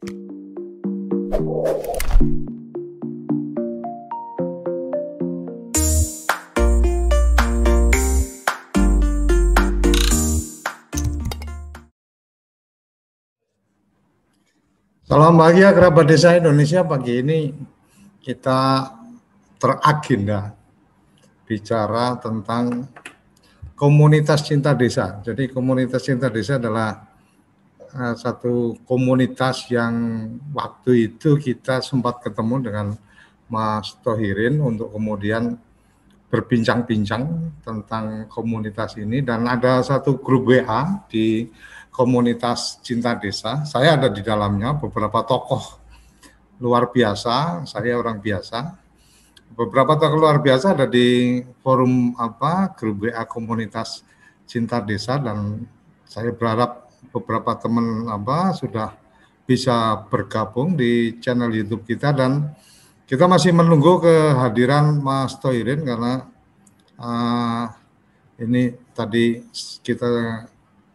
Salam bahagia kerabat desa Indonesia. Pagi ini kita teragenda bicara tentang komunitas cinta desa. Jadi komunitas cinta desa adalah satu komunitas yang waktu itu kita sempat ketemu dengan Mas Thohirin untuk kemudian berbincang-bincang tentang komunitas ini, dan ada satu grup WA di komunitas cinta desa. Saya ada di dalamnya, beberapa tokoh luar biasa, saya orang biasa. Beberapa tokoh luar biasa ada di forum grup WA komunitas cinta desa, dan saya berharap beberapa teman sudah bisa bergabung di channel YouTube kita, dan kita masih menunggu kehadiran Mas Thohirin karena ini tadi kita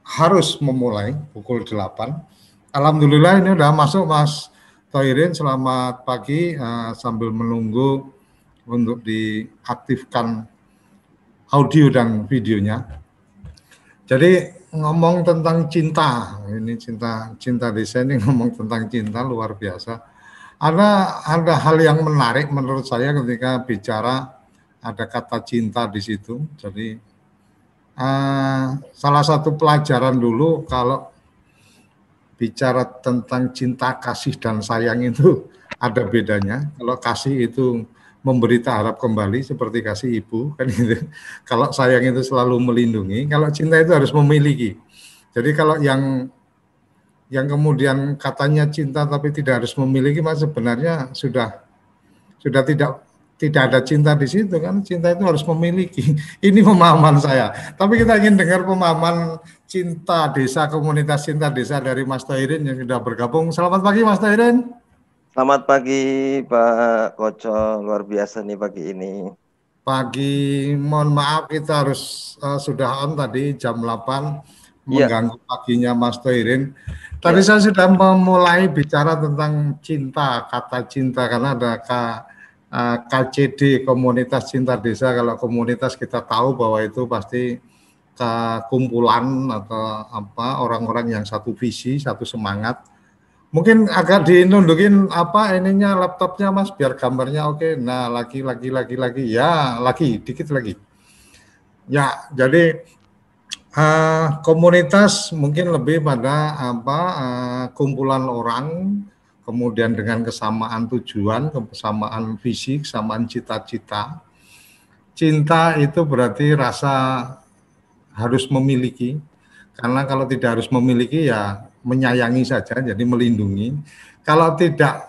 harus memulai pukul 8. Alhamdulillah ini udah masuk Mas Thohirin. Selamat pagi, sambil menunggu untuk diaktifkan audio dan videonya. Jadi ngomong tentang cinta, ini cinta desa ini ngomong tentang cinta luar biasa. Ada hal yang menarik menurut saya ketika bicara ada kata cinta di situ. Jadi salah satu pelajaran dulu kalau bicara tentang cinta, kasih dan sayang itu ada bedanya. Kalau kasih itu memberi tak harap kembali seperti kasih ibu kan gitu. Kalau sayang itu selalu melindungi, kalau cinta itu harus memiliki. Jadi kalau yang kemudian katanya cinta tapi tidak harus memiliki, mas sebenarnya sudah tidak ada cinta di situ kan. Cinta itu harus memiliki. Ini pemahaman saya. Tapi kita ingin dengar pemahaman cinta desa, komunitas cinta desa dari Mas Thohirin yang sudah bergabung. Selamat pagi Mas Thohirin. Selamat pagi Pak Koco, luar biasa nih pagi ini. Pagi, mohon maaf kita harus sudah on tadi jam 8 mengganggu paginya Mas Thohirin. Tadi saya sudah memulai bicara tentang cinta, kata cinta, karena ada KCD, komunitas cinta desa. Kalau komunitas kita tahu bahwa itu pasti kumpulan atau orang-orang yang satu visi, satu semangat. Mungkin agak dinundukin ininya laptopnya Mas biar gambarnya oke. Nah, lagi ya, dikit lagi. Ya, jadi komunitas mungkin lebih pada kumpulan orang, kemudian dengan kesamaan tujuan, kesamaan visi, kesamaan cita-cita. Cinta itu berarti rasa harus memiliki, karena kalau tidak harus memiliki ya menyayangi saja, jadi melindungi. Kalau tidak,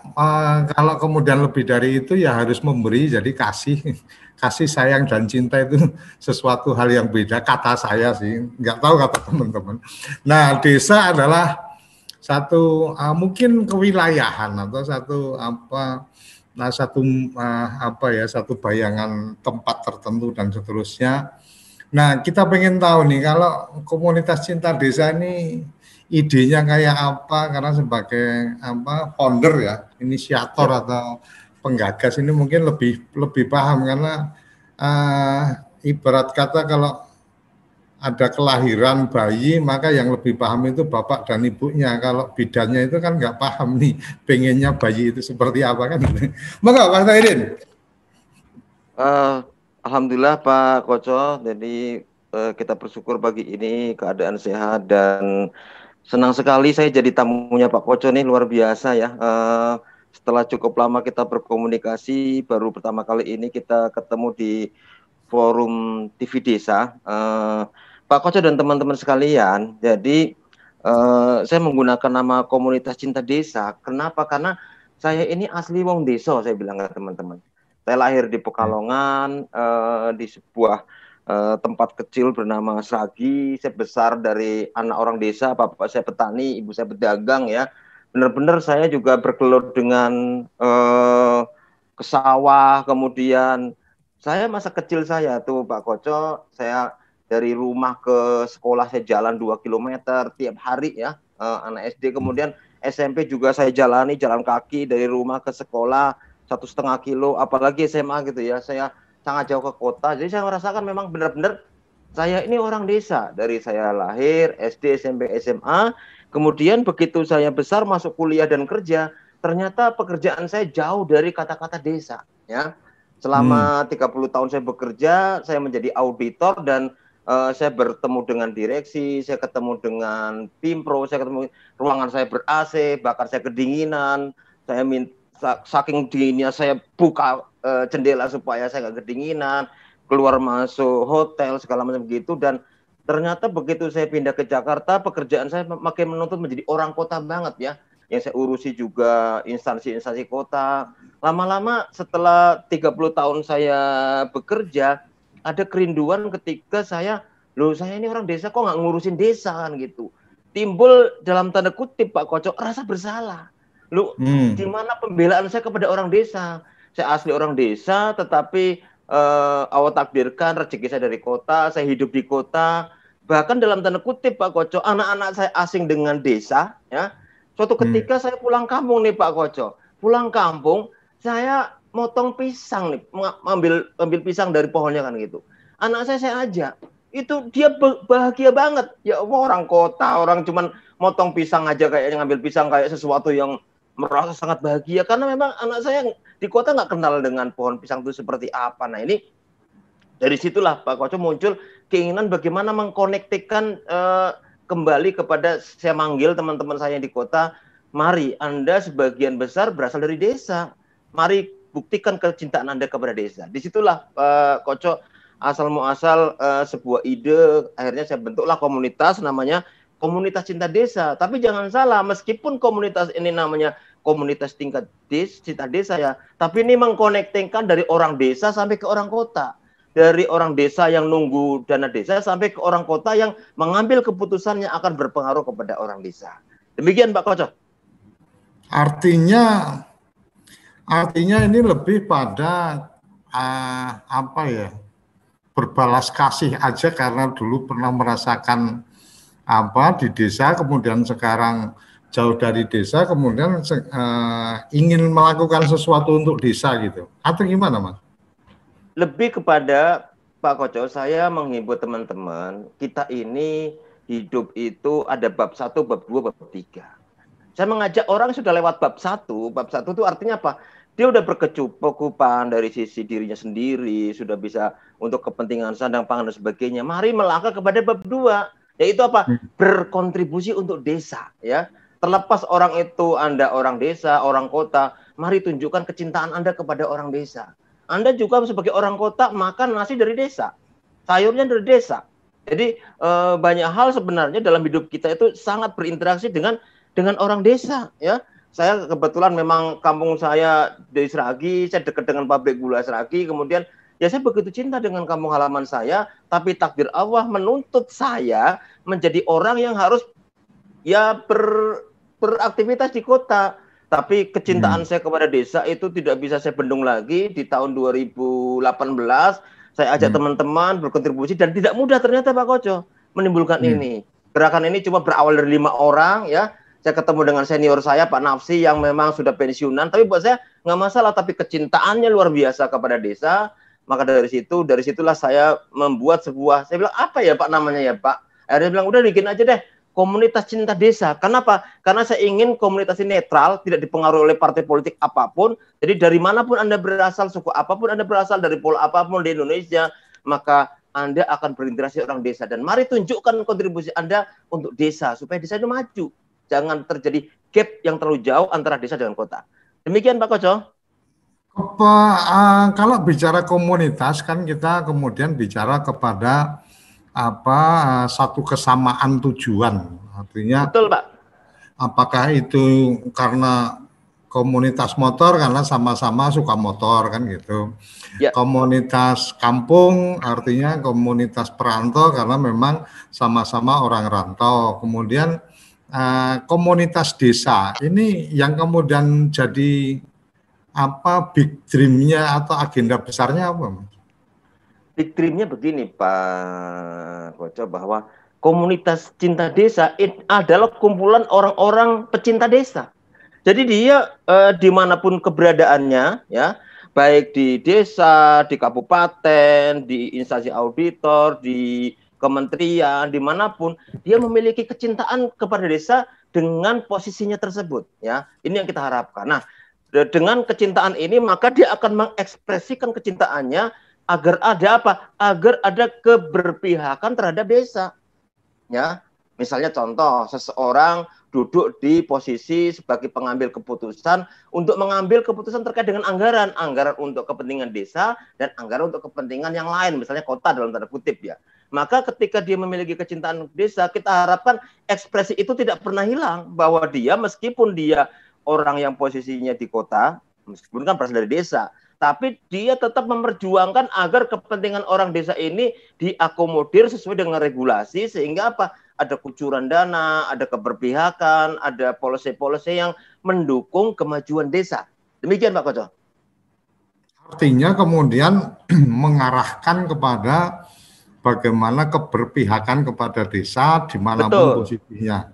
kalau kemudian lebih dari itu ya harus memberi, jadi kasih sayang dan cinta itu sesuatu hal yang beda, kata saya sih, nggak tahu kata teman-teman. Nah, desa adalah satu mungkin kewilayahan atau satu bayangan tempat tertentu dan seterusnya. Nah, kita pengen tahu nih kalau komunitas cinta desa ini idenya kayak apa, karena sebagai founder ya, inisiator atau penggagas ini mungkin lebih paham, karena ibarat kata kalau ada kelahiran bayi maka yang lebih paham itu bapak dan ibunya. Kalau bidannya itu kan nggak paham nih pengennya bayi itu seperti apa kan. Maka Pak Thohirin. Alhamdulillah Pak Koco, jadi kita bersyukur pagi ini keadaan sehat dan senang sekali saya jadi tamunya Pak Koco nih, luar biasa ya. Setelah cukup lama kita berkomunikasi, baru pertama kali ini kita ketemu di forum TV Desa. Pak Koco dan teman-teman sekalian, jadi saya menggunakan nama komunitas cinta desa. Kenapa? Karena saya ini asli wong desa, saya bilang ke teman-teman. Saya lahir di Pekalongan, di sebuah tempat kecil bernama Sragi. Saya besar dari anak orang desa, bapak saya petani, ibu saya pedagang ya. Benar-benar saya juga bergelut dengan ke sawah, kemudian saya masa kecil saya tuh Pak Koco, saya dari rumah ke sekolah saya jalan 2 km tiap hari ya, anak SD. Kemudian SMP juga saya jalan kaki dari rumah ke sekolah 1,5 kilo, apalagi SMA gitu ya, saya sangat jauh ke kota. Jadi saya merasakan memang benar-benar saya ini orang desa dari saya lahir, SD, SMP, SMA. Kemudian begitu saya besar masuk kuliah dan kerja, ternyata pekerjaan saya jauh dari kata-kata desa ya. Selama 30 tahun saya bekerja, saya menjadi auditor dan saya bertemu dengan direksi, saya ketemu dengan Pimpro, saya ketemu ruangan saya ber-AC, bahkan saya kedinginan, saya minta saking dinginnya saya buka jendela supaya saya nggak kedinginan, keluar masuk hotel segala macam gitu. Dan ternyata begitu saya pindah ke Jakarta, pekerjaan saya makin menuntut menjadi orang kota banget ya. Yang saya urusi juga instansi-instansi kota. Lama-lama setelah 30 tahun saya bekerja, ada kerinduan ketika saya ini orang desa kok nggak ngurusin desa kan gitu. Timbul dalam tanda kutip Pak Kocok rasa bersalah. Di mana pembelaan saya kepada orang desa? Saya asli orang desa, tetapi Allah takdirkan rezeki saya dari kota, saya hidup di kota. Bahkan dalam tanda kutip Pak Kocok, anak-anak saya asing dengan desa, ya. Suatu ketika saya pulang kampung nih Pak Kocok, pulang kampung, saya motong pisang nih, ambil pisang dari pohonnya kan gitu. Anak saya ajak, itu dia bahagia banget. Ya Allah, orang kota, orang cuman motong pisang aja kayaknya ngambil pisang kayak sesuatu yang merasa sangat bahagia, karena memang anak saya di kota nggak kenal dengan pohon pisang itu seperti apa. Nah ini dari situlah Pak Koco muncul keinginan bagaimana mengkonektikan kembali kepada, saya manggil teman-teman saya di kota, mari Anda sebagian besar berasal dari desa, mari buktikan kecintaan Anda kepada desa. Disitulah Pak Koco asal muasal sebuah ide, akhirnya saya bentuklah komunitas namanya Komunitas Cinta Desa. Tapi jangan salah, meskipun komunitas ini namanya komunitas tingkat cinta desa ya, tapi ini mengkonektingkan dari orang desa sampai ke orang kota, dari orang desa yang nunggu dana desa sampai ke orang kota yang mengambil keputusan yang akan berpengaruh kepada orang desa. Demikian Pak Koco. Artinya ini lebih pada apa ya, berbalas kasih aja karena dulu pernah merasakan apa di desa, kemudian sekarang jauh dari desa, kemudian ingin melakukan sesuatu untuk desa gitu, atau gimana Mas? Lebih kepada Pak Koco, saya menghibur teman-teman, kita ini hidup itu ada bab 1, bab 2, bab 3. Saya mengajak orang sudah lewat bab 1 itu artinya apa? Dia udah berkecukupan dari sisi dirinya sendiri, sudah bisa untuk kepentingan sandang pangan dan sebagainya. Mari melangkah kepada bab 2, yaitu apa? Berkontribusi untuk desa ya. Terlepas orang itu Anda orang desa, orang kota, mari tunjukkan kecintaan Anda kepada orang desa. Anda juga sebagai orang kota makan nasi dari desa, sayurnya dari desa. Jadi banyak hal sebenarnya dalam hidup kita itu sangat berinteraksi dengan orang desa ya. Saya kebetulan memang kampung saya dari Seragi, saya dekat dengan pabrik gula Seragi, kemudian ya saya begitu cinta dengan kampung halaman saya, tapi takdir Allah menuntut saya menjadi orang yang harus ya beraktivitas di kota. Tapi kecintaan saya kepada desa itu tidak bisa saya bendung lagi. Di tahun 2018 saya ajak teman-teman berkontribusi, dan tidak mudah ternyata Pak Koco menimbulkan ini. Gerakan ini cuma berawal dari 5 orang ya. Saya ketemu dengan senior saya Pak Nafsi yang memang sudah pensiunan, tapi buat saya nggak masalah, tapi kecintaannya luar biasa kepada desa. Maka dari situlah saya membuat sebuah, saya bilang apa ya Pak namanya ya Pak. Akhirnya bilang udah bikin aja deh, Komunitas Cinta Desa. Kenapa? Karena saya ingin komunitas ini netral, tidak dipengaruhi oleh partai politik apapun. Jadi dari manapun Anda berasal, suku apapun Anda berasal, dari pulau apapun di Indonesia, maka Anda akan berinteraksi orang desa. Dan mari tunjukkan kontribusi Anda untuk desa, supaya desa itu maju. Jangan terjadi gap yang terlalu jauh antara desa dengan kota. Demikian Pak Koco. Kalau bicara komunitas kan kita kemudian bicara kepada satu kesamaan tujuan, artinya betul Pak. Apakah itu karena komunitas motor karena sama-sama suka motor kan gitu, ya. Komunitas kampung artinya komunitas perantau karena memang sama-sama orang rantau. Kemudian komunitas desa ini yang kemudian jadi apa big dream-nya atau agenda besarnya apa? Big dream-nya begini Pak Koco, bahwa komunitas cinta desa adalah kumpulan orang-orang pecinta desa. Jadi dia dimanapun keberadaannya, ya, baik di desa, di kabupaten, di instansi auditor, di kementerian, dimanapun, dia memiliki kecintaan kepada desa dengan posisinya tersebut. Ya, ini yang kita harapkan. Nah, dengan kecintaan ini maka dia akan mengekspresikan kecintaannya agar ada apa? Agar ada keberpihakan terhadap desa. Ya, misalnya contoh, seseorang duduk di posisi sebagai pengambil keputusan untuk mengambil keputusan terkait dengan anggaran untuk kepentingan desa dan anggaran untuk kepentingan yang lain, misalnya kota dalam tanda kutip ya. Maka ketika dia memiliki kecintaan desa, kita harapkan ekspresi itu tidak pernah hilang, bahwa dia meskipun dia orang yang posisinya di kota, meskipun kan berasal dari desa, tapi dia tetap memperjuangkan agar kepentingan orang desa ini diakomodir sesuai dengan regulasi, sehingga apa? Ada kucuran dana, ada keberpihakan, ada policy-policy yang mendukung kemajuan desa. Demikian Pak Koco. Artinya kemudian mengarahkan kepada bagaimana keberpihakan kepada desa dimanapun posisinya.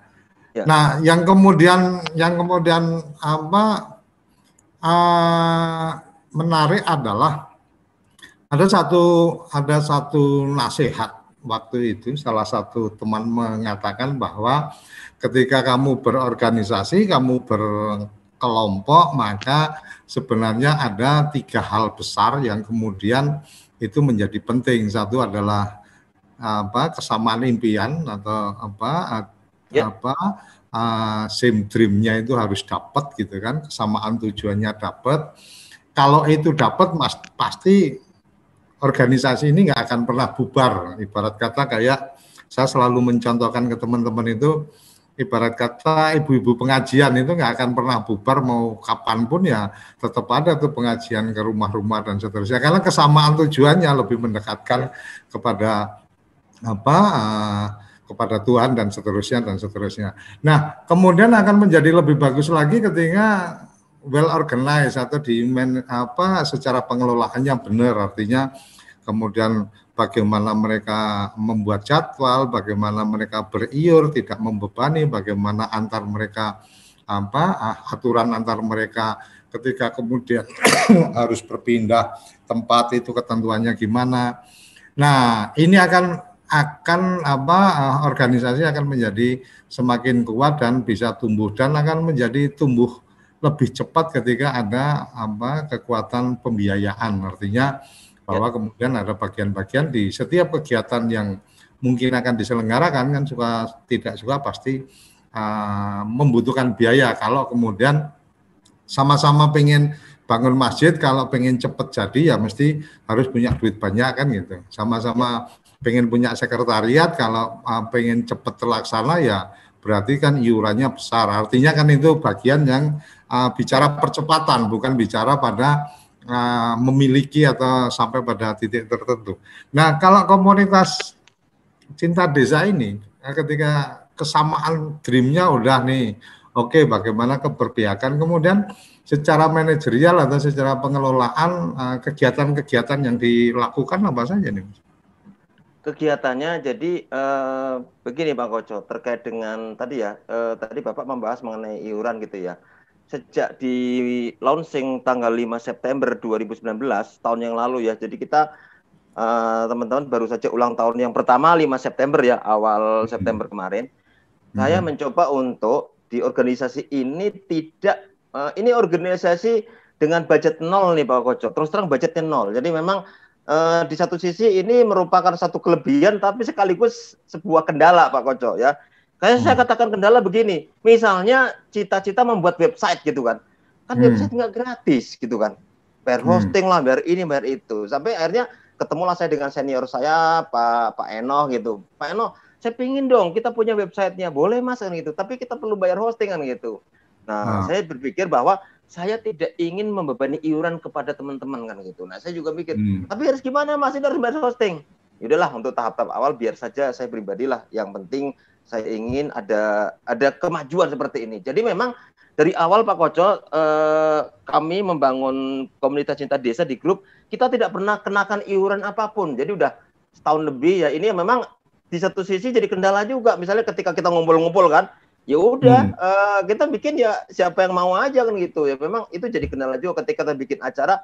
Ya. Nah, yang kemudian apa menarik adalah ada satu nasihat waktu itu, salah satu teman mengatakan bahwa ketika kamu berorganisasi, kamu berkelompok, maka sebenarnya ada 3 hal besar yang kemudian itu menjadi penting. Satu adalah kesamaan impian atau same dream-nya itu harus dapat gitu kan, kesamaan tujuannya dapat. Kalau itu dapat, pasti organisasi ini nggak akan pernah bubar. Ibarat kata kayak saya selalu mencontohkan ke teman-teman itu, ibarat kata ibu-ibu pengajian itu nggak akan pernah bubar, mau kapanpun ya tetap ada tuh pengajian ke rumah-rumah dan seterusnya, karena kesamaan tujuannya lebih mendekatkan kepada kepada Tuhan dan seterusnya. Nah, kemudian akan menjadi lebih bagus lagi ketika well organized atau secara pengelolaannya benar, artinya kemudian bagaimana mereka membuat jadwal, bagaimana mereka beriur, tidak membebani, bagaimana antar mereka aturan antar mereka ketika kemudian harus berpindah tempat itu ketentuannya gimana. Nah, ini akan organisasi akan menjadi semakin kuat dan bisa tumbuh, dan akan menjadi tumbuh lebih cepat ketika ada kekuatan pembiayaan. Artinya bahwa kemudian ada bagian-bagian di setiap kegiatan yang mungkin akan diselenggarakan kan tidak suka pasti membutuhkan biaya. Kalau kemudian sama-sama pengen bangun masjid, kalau pengen cepat jadi ya mesti harus punya duit banyak kan gitu. Sama-sama pengen punya sekretariat, kalau pengen cepat terlaksana ya berarti kan iurannya besar. Artinya kan itu bagian yang bicara percepatan, bukan bicara pada memiliki atau sampai pada titik tertentu. Nah, kalau komunitas cinta desa ini, ketika kesamaan dream-nya udah nih, oke, bagaimana keberpihakan, kemudian secara manajerial atau secara pengelolaan kegiatan-kegiatan yang dilakukan apa saja nih? Kegiatannya jadi begini Pak Koco, terkait dengan tadi ya, tadi Bapak membahas mengenai iuran gitu ya. Sejak di launching tanggal 5 September 2019 tahun yang lalu ya. Jadi kita teman-teman baru saja ulang tahun yang pertama 5 September ya, awal September kemarin. Saya mencoba untuk di organisasi ini tidak ini organisasi dengan budget nol nih Pak Koco. Terus terang budgetnya nol. Jadi memang di satu sisi ini merupakan satu kelebihan tapi sekaligus sebuah kendala Pak Koco ya. Kayak saya katakan kendala begini, misalnya cita-cita membuat website gitu kan website nggak gratis gitu kan, bayar hosting lah, bayar ini, bayar itu, sampai akhirnya ketemulah saya dengan senior saya Pak Eno gitu. Pak Eno, saya pingin dong kita punya websitenya, boleh Mas kan gitu, tapi kita perlu bayar hosting kan gitu. Nah, saya berpikir bahwa saya tidak ingin membebani iuran kepada teman-teman kan gitu. Nah, saya juga mikir, tapi harus gimana Mas, ini harus bayar hosting. Yaudahlah, untuk tahap-tahap awal biar saja saya pribadilah, yang penting saya ingin ada kemajuan seperti ini. Jadi memang dari awal Pak Koco, kami membangun komunitas cinta desa di grup, kita tidak pernah kenakan iuran apapun. Jadi udah setahun lebih ya, ini memang di satu sisi jadi kendala juga. Misalnya ketika kita ngumpul-ngumpul kan, ya udah kita bikin ya siapa yang mau aja kan gitu ya. Memang itu jadi kendala juga ketika kita bikin acara.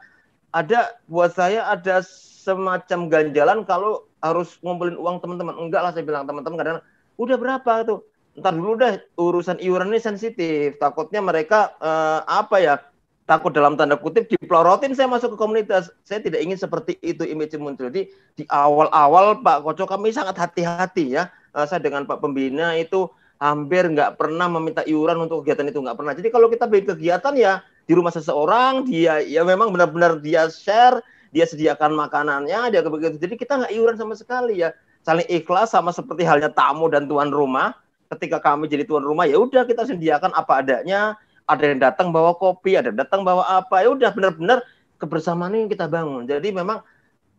Buat saya ada semacam ganjalan kalau harus ngumpulin uang teman-teman. Enggak lah, saya bilang teman-teman kadang udah berapa tuh, ntar dulu deh, urusan iuran ini sensitif, takutnya mereka takut dalam tanda kutip dipelorotin saya masuk ke komunitas. Saya tidak ingin seperti itu image muncul. Jadi di awal-awal Pak Koco kami sangat hati-hati ya. Saya dengan Pak Pembina itu hampir nggak pernah meminta iuran untuk kegiatan itu, nggak pernah. Jadi kalau kita bikin kegiatan ya di rumah seseorang, dia ya memang benar-benar dia share, dia sediakan makanannya, dia begitu. Jadi kita nggak iuran sama sekali ya, saling ikhlas sama seperti halnya tamu dan tuan rumah. Ketika kami jadi tuan rumah ya udah kita sediakan apa adanya. Ada yang datang bawa kopi, ada yang datang bawa apa, ya udah benar-benar kebersamaan yang kita bangun. Jadi memang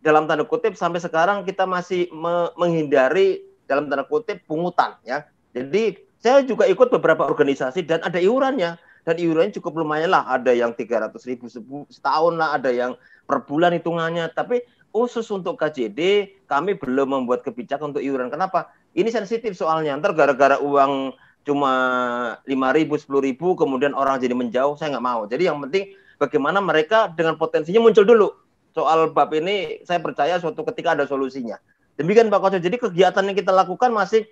dalam tanda kutip sampai sekarang kita masih menghindari dalam tanda kutip pungutan ya. Jadi saya juga ikut beberapa organisasi dan ada iurannya. Dan iurannya cukup lumayan lah. Ada yang 300.000 setahun lah, ada yang per bulan hitungannya. Tapi khusus untuk KJD, kami belum membuat kebijakan untuk iuran. Kenapa? Ini sensitif soalnya. Ntar gara-gara uang cuma 5.000, 10.000, kemudian orang jadi menjauh, saya nggak mau. Jadi yang penting bagaimana mereka dengan potensinya muncul dulu. Soal bab ini saya percaya suatu ketika ada solusinya. Demikian Pak Koco. Jadi kegiatan yang kita lakukan masih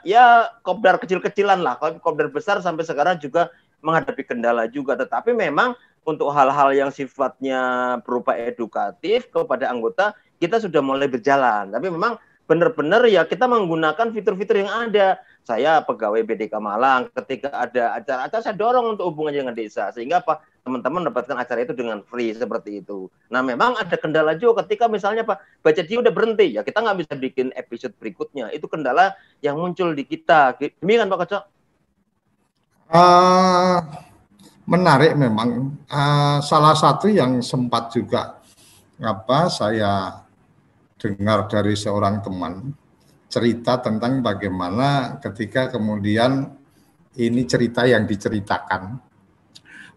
ya kopdar kecil-kecilan lah. Kalau kopdar besar sampai sekarang juga menghadapi kendala juga. Tetapi memang untuk hal-hal yang sifatnya berupa edukatif kepada anggota kita sudah mulai berjalan. Tapi memang benar-benar ya kita menggunakan fitur-fitur yang ada. Saya pegawai BDK Malang, ketika ada acara-acara saya dorong untuk hubungannya dengan desa. Sehingga apa? Teman-teman mendapatkan acara itu dengan free seperti itu. Nah memang ada kendala juga ketika misalnya Pak baca dia udah berhenti, ya kita nggak bisa bikin episode berikutnya. Itu kendala yang muncul di kita. Demikian Pak Koco. Menarik memang. Salah satu yang sempat juga saya dengar dari seorang teman cerita tentang bagaimana ketika kemudian ini cerita yang diceritakan,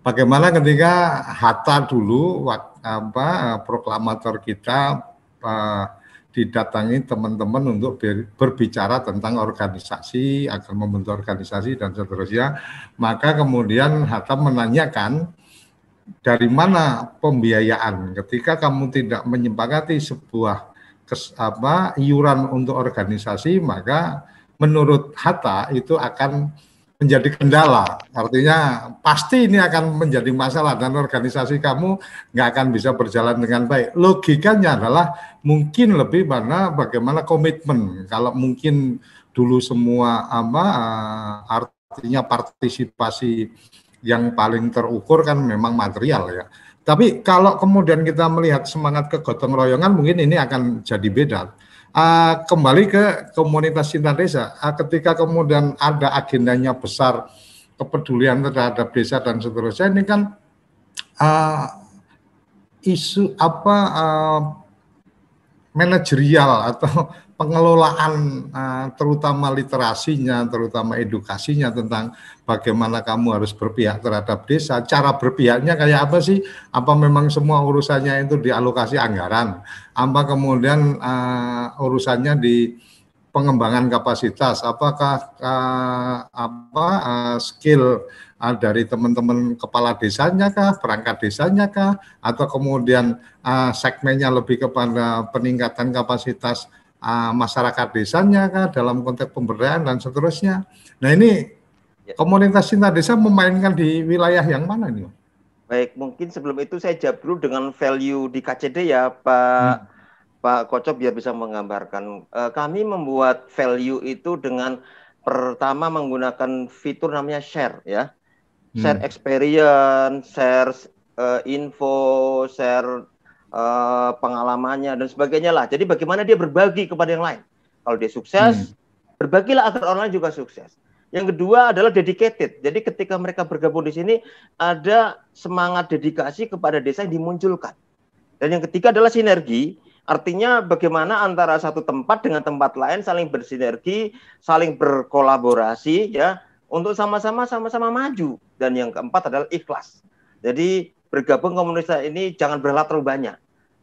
bagaimana ketika Hatta dulu proklamator kita didatangi teman-teman untuk berbicara tentang organisasi, akan membentuk organisasi dan seterusnya, maka kemudian Hatta menanyakan dari mana pembiayaan ketika kamu tidak menyepakati sebuah iuran untuk organisasi, maka menurut Hatta itu akan menjadi kendala. Artinya pasti ini akan menjadi masalah dan organisasi kamu nggak akan bisa berjalan dengan baik. Logikanya adalah mungkin lebih bagaimana komitmen. Kalau mungkin dulu semua artinya partisipasi yang paling terukur kan memang material ya. Tapi kalau kemudian kita melihat semangat kegotong royongan, mungkin ini akan jadi beda. Kembali ke komunitas cinta desa, ketika kemudian ada agendanya besar, kepedulian terhadap desa dan seterusnya, ini kan isu manajerial atau pengelolaan terutama literasinya, terutama edukasinya tentang bagaimana kamu harus berpihak terhadap desa. Cara berpihaknya kayak apa sih? Apa memang semua urusannya itu dialokasi anggaran? Apa kemudian urusannya di pengembangan kapasitas? Apakah skill dari teman-teman kepala desanya kah, perangkat desanya kah, atau kemudian segmennya lebih kepada peningkatan kapasitas masyarakat desanya kah dalam konteks pemberdayaan dan seterusnya. Nah ini komunitas cinta desa memainkan di wilayah yang mana nih? Baik, mungkin sebelum itu saya jawab dulu dengan value di KCD ya Pak Koco biar bisa menggambarkan. Kami membuat value itu dengan pertama menggunakan fitur namanya share ya. Share experience, share info, share pengalamannya dan sebagainya lah. Jadi bagaimana dia berbagi kepada yang lain. Kalau dia sukses, berbagilah agar orang lain juga sukses. Yang kedua adalah dedicated. Jadi ketika mereka bergabung di sini ada semangat dedikasi kepada desa yang dimunculkan. Dan yang ketiga adalah sinergi. Artinya bagaimana antara satu tempat dengan tempat lain saling bersinergi, saling berkolaborasi ya untuk sama-sama maju. Dan yang keempat adalah ikhlas. Jadi bergabung komunitas ini jangan berharap terlalu banyak.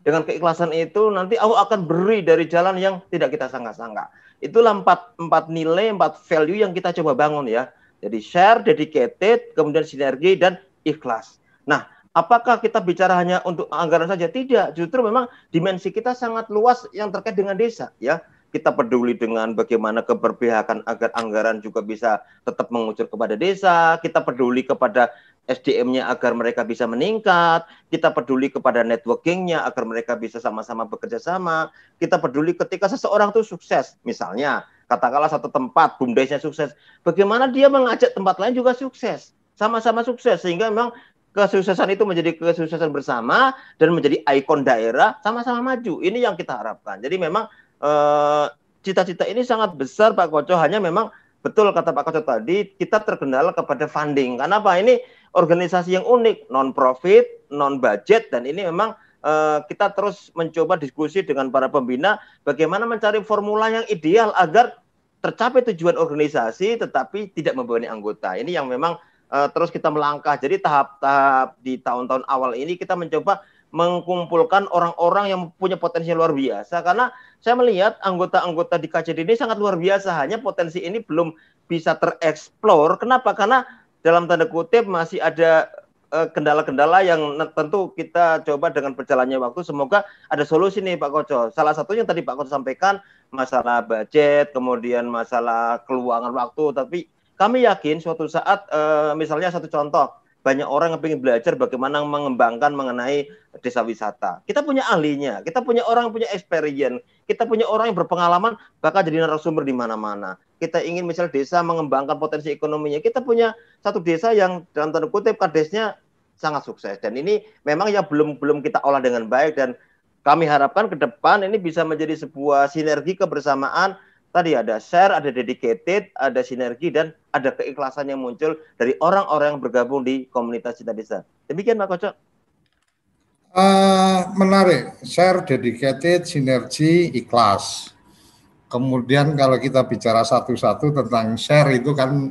dengan keikhlasan itu nanti Allah akan beri dari jalan yang tidak kita sangka-sangka. Itulah empat nilai, 4 value yang kita coba bangun ya. Jadi share, dedicated, kemudian sinergi, dan ikhlas. Nah, apakah kita bicara hanya untuk anggaran saja? Tidak, justru memang dimensi kita sangat luas yang terkait dengan desa ya. Kita peduli dengan bagaimana keberpihakan agar anggaran juga bisa tetap mengucur kepada desa, kita peduli kepada SDM-nya agar mereka bisa meningkat, kita peduli kepada networking-nya agar mereka bisa sama-sama bekerja sama, kita peduli ketika seseorang itu sukses, misalnya katakanlah satu tempat BUMDesnya sukses, bagaimana dia mengajak tempat lain juga sukses, sama-sama sukses, sehingga memang kesuksesan itu menjadi kesuksesan bersama dan menjadi ikon daerah, sama-sama maju. Ini yang kita harapkan. Jadi memang cita-cita ini sangat besar Pak Koco, hanya memang betul kata Pak Koco tadi, kita terkendala kepada funding. Karena apa? Ini organisasi yang unik, non-profit, non-budget, dan ini memang kita terus mencoba diskusi dengan para pembina bagaimana mencari formula yang ideal agar tercapai tujuan organisasi tetapi tidak membebani anggota. Ini yang memang terus kita melangkah. Jadi tahap-tahap di tahun-tahun awal ini kita mencoba mengumpulkan orang-orang yang punya potensi luar biasa, karena saya melihat anggota-anggota di KCD ini sangat luar biasa, hanya potensi ini belum bisa tereksplor. Kenapa? Karena dalam tanda kutip masih ada kendala-kendala yang tentu kita coba dengan berjalannya waktu, semoga ada solusi nih Pak Koco. Salah satunya tadi Pak Koco sampaikan masalah budget, kemudian masalah keluangan waktu, tapi kami yakin suatu saat misalnya satu contoh, banyak orang yang ingin belajar bagaimana mengembangkan mengenai desa wisata. Kita punya ahlinya, kita punya orang yang punya experience, kita punya orang yang berpengalaman bakal jadi narasumber di mana-mana. Kita ingin misalnya desa mengembangkan potensi ekonominya, kita punya satu desa yang dalam tanda kutip kadesnya sangat sukses. Dan ini memang yang belum kita olah dengan baik, dan kami harapkan ke depan ini bisa menjadi sebuah sinergi kebersamaan. Tadi ada share, ada dedicated, ada sinergi, dan ada keikhlasan yang muncul dari orang-orang yang bergabung di komunitas Cinta Desa. Demikian Pak Koco. Menarik, share, dedicated, sinergi, ikhlas. Kemudian kalau kita bicara satu-satu tentang share itu kan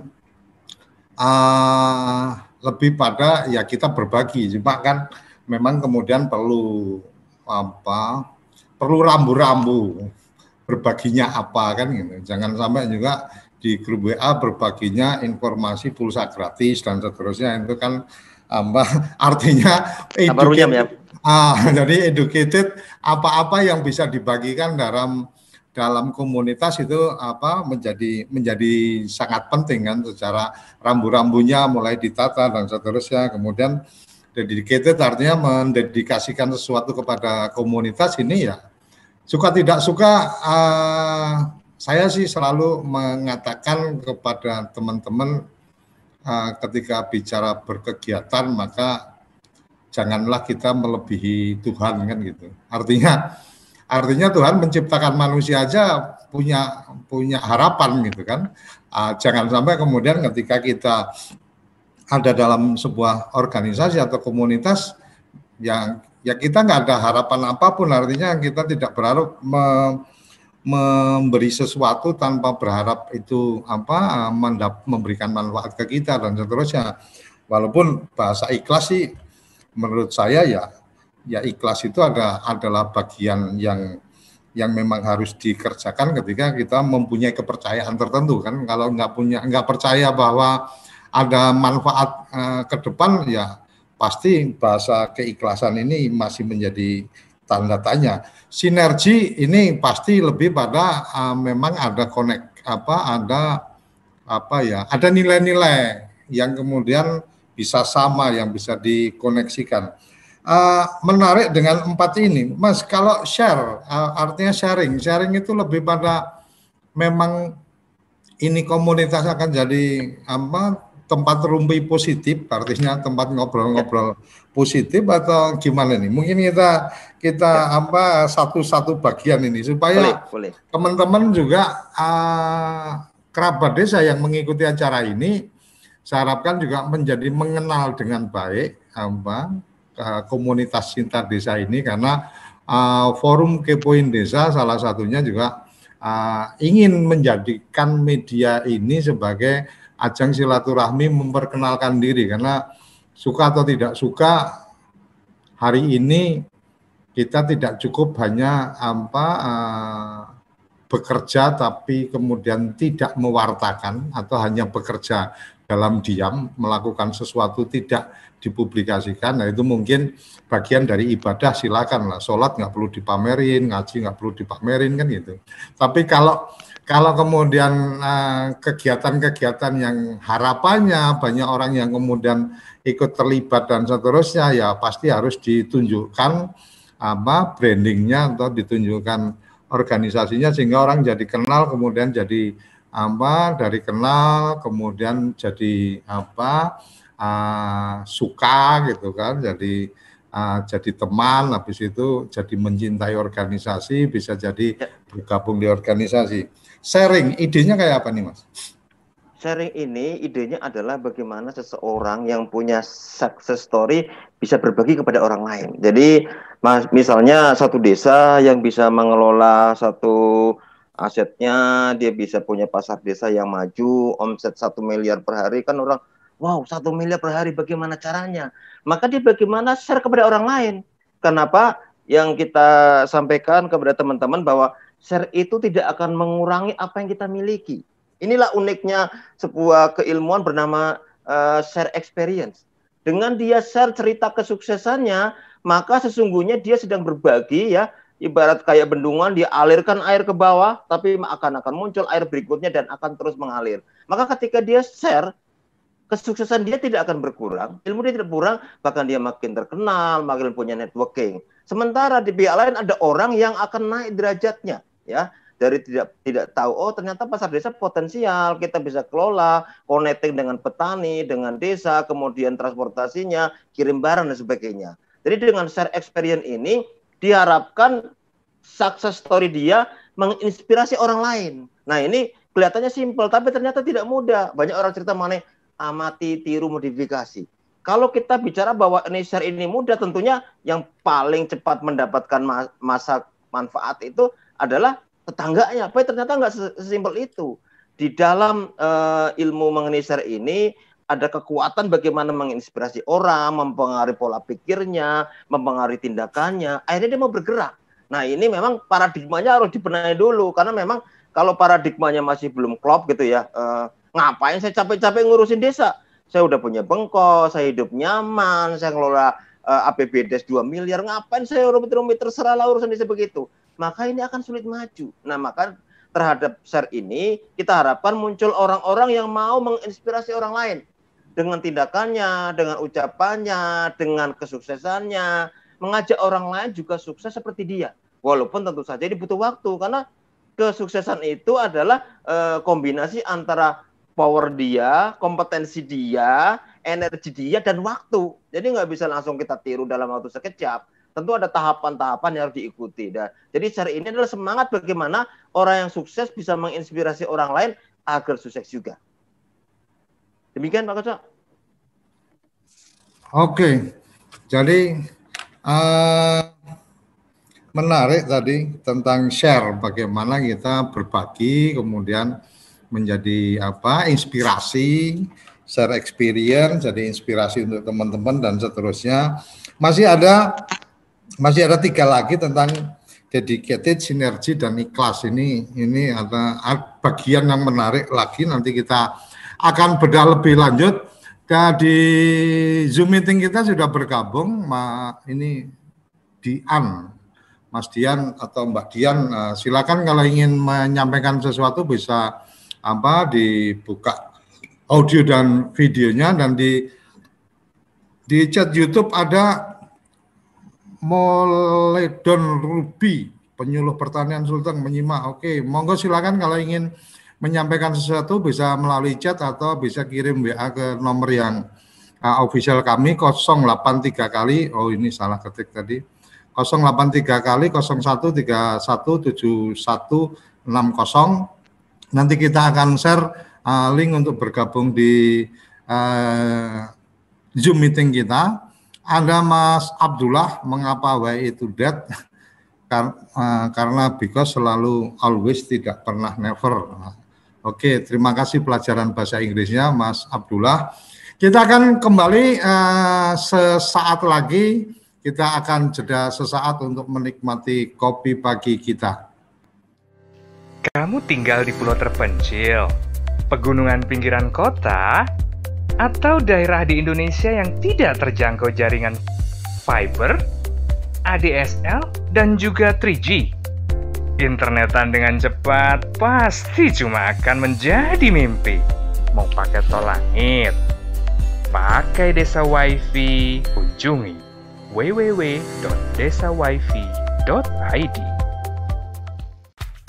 lebih pada ya kita berbagi. Cuma kan memang kemudian perlu rambu-rambu. Berbaginya apa kan gitu. Jangan sampai juga di grup WA berbaginya informasi pulsa gratis dan seterusnya, itu kan artinya educated, jadi educated apa-apa yang bisa dibagikan dalam komunitas itu menjadi sangat penting kan, secara rambu-rambunya mulai ditata dan seterusnya. Kemudian dedicated artinya mendedikasikan sesuatu kepada komunitas ini ya. Suka tidak suka, saya sih selalu mengatakan kepada teman-teman ketika bicara berkegiatan maka janganlah kita melebihi Tuhan kan gitu. Artinya Tuhan menciptakan manusia aja punya harapan gitu kan. Jangan sampai kemudian ketika kita ada dalam sebuah organisasi atau komunitas yang ya kita nggak ada harapan apapun, artinya kita tidak berharap memberi sesuatu tanpa berharap itu memberikan manfaat ke kita dan seterusnya. Walaupun bahasa ikhlas sih menurut saya ya ikhlas itu adalah bagian yang memang harus dikerjakan ketika kita mempunyai kepercayaan tertentu kan. Kalau nggak percaya bahwa ada manfaat ke depan, ya pasti bahasa keikhlasan ini masih menjadi tanda tanya. Sinergi ini pasti lebih pada memang ada ada nilai-nilai yang kemudian bisa sama, yang bisa dikoneksikan. Menarik dengan 4 ini, Mas. Kalau share, artinya sharing itu lebih pada memang ini komunitas akan jadi tempat rumpi positif, artinya tempat ngobrol-ngobrol positif, atau gimana nih? Mungkin kita satu-satu bagian ini supaya teman-teman juga kerabat desa yang mengikuti acara ini, saya harapkan juga menjadi mengenal dengan baik komunitas Cinta Desa ini, karena forum Kepoin Desa salah satunya juga ingin menjadikan media ini sebagai ajang silaturahmi, memperkenalkan diri, karena suka atau tidak suka hari ini kita tidak cukup hanya bekerja tapi kemudian tidak mewartakan atau hanya bekerja dalam diam, melakukan sesuatu tidak dipublikasikan. Nah itu mungkin bagian dari ibadah, silakan lah. Sholat nggak perlu dipamerin, ngaji nggak perlu dipamerin kan gitu. Tapi kalau kemudian kegiatan-kegiatan yang harapannya banyak orang yang kemudian ikut terlibat dan seterusnya, ya pasti harus ditunjukkan brandingnya atau ditunjukkan organisasinya sehingga orang jadi kenal, kemudian jadi dari kenal kemudian jadi suka gitu kan, jadi teman, habis itu jadi mencintai organisasi, bisa jadi bergabung di organisasi. Sharing, idenya kayak apa nih Mas? Sharing ini idenya adalah bagaimana seseorang yang punya success story bisa berbagi kepada orang lain. Jadi misalnya satu desa yang bisa mengelola satu asetnya, dia bisa punya pasar desa yang maju, omset 1 miliar per hari, kan orang, wow 1 miliar per hari bagaimana caranya? Maka dia bagaimana share kepada orang lain. Kenapa? Yang kita sampaikan kepada teman-teman bahwa share itu tidak akan mengurangi apa yang kita miliki. Inilah uniknya sebuah keilmuan bernama share experience. Dengan dia share cerita kesuksesannya, maka sesungguhnya dia sedang berbagi ya, ibarat kayak bendungan, dia alirkan air ke bawah, tapi akan muncul air berikutnya dan akan terus mengalir. Maka ketika dia share, kesuksesan dia tidak akan berkurang, ilmu dia tidak berkurang, bahkan dia makin terkenal, makin punya networking. Sementara di pihak lain ada orang yang akan naik derajatnya, ya. Dari tidak tahu, oh ternyata pasar desa potensial, kita bisa kelola, connecting dengan petani, dengan desa, kemudian transportasinya, kirim barang dan sebagainya. Jadi dengan share experience ini diharapkan success story dia menginspirasi orang lain. Nah ini kelihatannya simpel, tapi ternyata tidak mudah. Banyak orang cerita mengenai amati, tiru, modifikasi. Kalau kita bicara bahwa ini share ini mudah, tentunya yang paling cepat mendapatkan masa manfaat itu adalah tetangganya, tapi ternyata nggak sesimpel itu. Di dalam ilmu mengenai share ini ada kekuatan bagaimana menginspirasi orang, mempengaruhi pola pikirnya, mempengaruhi tindakannya, akhirnya dia mau bergerak. Nah ini memang paradigmanya harus dibenahi dulu, karena memang kalau paradigmanya masih belum klop gitu ya, ngapain saya capek-capek ngurusin desa? Saya udah punya bengkos, saya hidup nyaman, saya ngelola APBDes 2 miliar, ngapain saya rumit-rumit, terserah lah urusan desa begitu. Maka ini akan sulit maju. Nah, maka terhadap share ini kita harapkan muncul orang-orang yang mau menginspirasi orang lain dengan tindakannya, dengan ucapannya, dengan kesuksesannya, mengajak orang lain juga sukses seperti dia. Walaupun tentu saja ini butuh waktu, karena kesuksesan itu adalah kombinasi antara power dia, kompetensi dia, energi dia, dan waktu. Jadi nggak bisa langsung kita tiru dalam waktu sekejap. Tentu ada tahapan-tahapan yang harus diikuti. Jadi share ini adalah semangat bagaimana orang yang sukses bisa menginspirasi orang lain agar sukses juga. Demikian Pak Koco. Oke, jadi menarik tadi tentang share, bagaimana kita berbagi, kemudian menjadi inspirasi, share experience, jadi inspirasi untuk teman-teman dan seterusnya. Masih ada 3 lagi tentang dedicated, sinergi, dan ikhlas. Ini ada bagian yang menarik lagi, nanti kita akan bedah lebih lanjut. Dan di Zoom meeting kita sudah bergabung, ini Mas Dian atau Mbak Dian, silakan kalau ingin menyampaikan sesuatu bisa dibuka audio dan videonya, dan di chat YouTube ada Moledon Ruby, penyuluh pertanian Sulteng, menyimak. Oke, monggo silakan kalau ingin menyampaikan sesuatu bisa melalui chat atau bisa kirim WA ke nomor yang official kami 083 kali. Oh ini salah ketik tadi. 083 kali 01317160. Nanti kita akan share link untuk bergabung di Zoom meeting kita. Ada Mas Abdullah, mengapa why itu that? Karena because selalu, always, tidak pernah, never. Oke, terima kasih pelajaran bahasa Inggrisnya Mas Abdullah. Kita akan kembali sesaat lagi. kita akan jeda sesaat untuk menikmati kopi pagi kita. Kamu tinggal di pulau terpencil, pegunungan pinggiran kota, atau daerah di Indonesia yang tidak terjangkau jaringan fiber, ADSL, dan juga 3G. Internetan dengan cepat pasti cuma akan menjadi mimpi. Mau pakai tol langit, pakai Desa Wifi, kunjungi www.desawifi.id.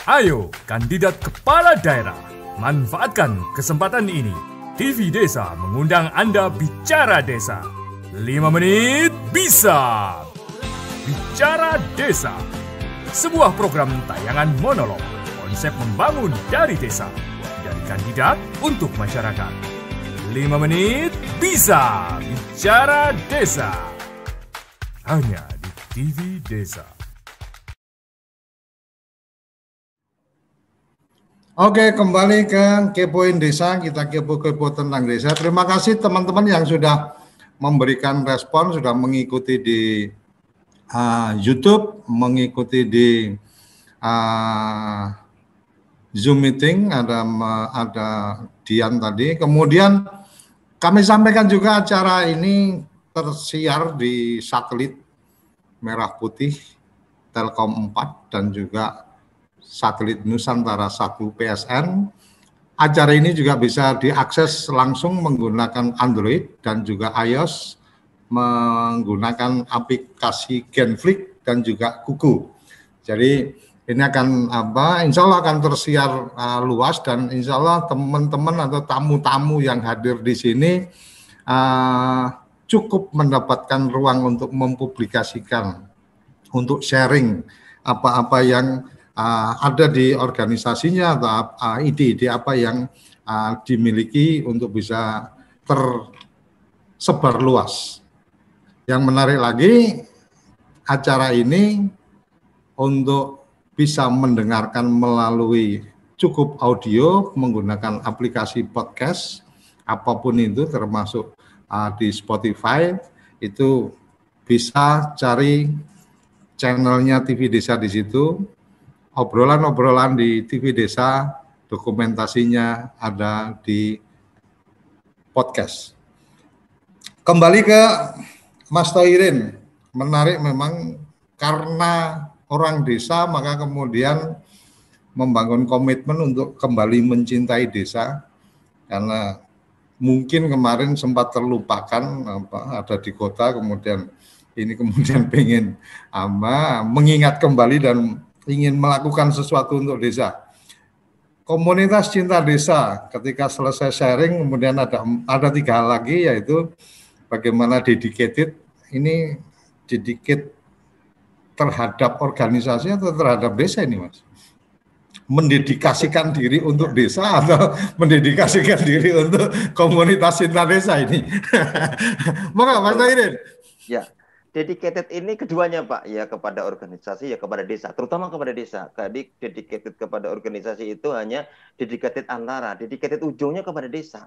Ayo, kandidat kepala daerah, manfaatkan kesempatan ini. TV Desa mengundang Anda bicara desa. 5 menit bisa. Bicara Desa, sebuah program tayangan monolog, konsep membangun dari desa, dari kandidat untuk masyarakat. 5 menit bisa. Bicara Desa, hanya di TV Desa. Oke, kembali ke Kepoin Desa, kita kepo-kepo tentang desa. Terima kasih teman-teman yang sudah memberikan respon, sudah mengikuti di YouTube, mengikuti di Zoom meeting, ada Dian tadi. Kemudian kami sampaikan juga acara ini tersiar di satelit Merah Putih Telkom 4 dan juga satelit Nusantara 1 PSN. Acara ini juga bisa diakses langsung menggunakan Android dan juga iOS, menggunakan aplikasi Genflix dan juga Kuku. Jadi ini akan insya Allah akan tersiar luas, dan insya Allah teman-teman atau tamu-tamu yang hadir di sini cukup mendapatkan ruang untuk mempublikasikan, untuk sharing apa-apa yang ada di organisasinya atau ide-ide apa yang dimiliki untuk bisa tersebar luas. Yang menarik lagi, acara ini untuk bisa mendengarkan melalui cukup audio menggunakan aplikasi podcast, apapun itu termasuk di Spotify, itu bisa cari channelnya TV Desa di situ. Obrolan-obrolan di TV Desa, dokumentasinya ada di podcast. Kembali ke Mas Toirin, menarik memang karena orang desa, maka kemudian membangun komitmen untuk kembali mencintai desa, karena mungkin kemarin sempat terlupakan ada di kota, kemudian ini kemudian pengen mengingat kembali dan ingin melakukan sesuatu untuk desa. Komunitas cinta desa, ketika selesai sharing kemudian ada 3 hal lagi, yaitu bagaimana dedicated, ini dedicated terhadap organisasi atau terhadap desa ini, Mas? Mendedikasikan diri untuk desa atau mendedikasikan diri untuk komunitas cinta desa ini? Maka Mas Toirin. Ya. Dedicated ini keduanya, Pak, ya, kepada organisasi, ya kepada desa, terutama kepada desa. Tadi dedicated kepada organisasi itu hanya dedicated dedicated ujungnya kepada desa.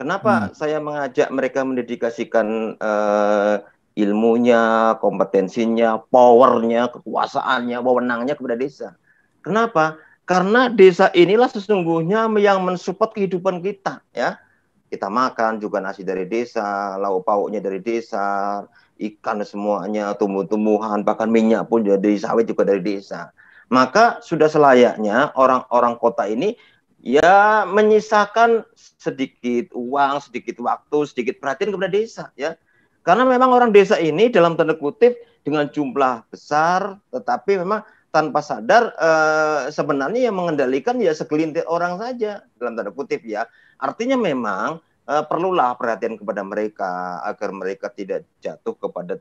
Kenapa saya mengajak mereka mendedikasikan ilmunya, kompetensinya, powernya, kekuasaannya, wewenangnya kepada desa? Kenapa? Karena desa inilah sesungguhnya yang mensupport kehidupan kita, ya. Kita makan juga nasi dari desa, lauk pauknya dari desa, ikan semuanya, tumbuh-tumbuhan, bahkan minyak pun dari sawit juga dari desa. Maka sudah selayaknya orang-orang kota ini ya menyisakan sedikit uang, sedikit waktu, sedikit perhatian kepada desa, ya. Karena memang orang desa ini dalam tanda kutip dengan jumlah besar, tetapi memang tanpa sadar sebenarnya yang mengendalikan ya segelintir orang saja dalam tanda kutip, ya. Artinya memang perlulah perhatian kepada mereka agar mereka tidak jatuh kepada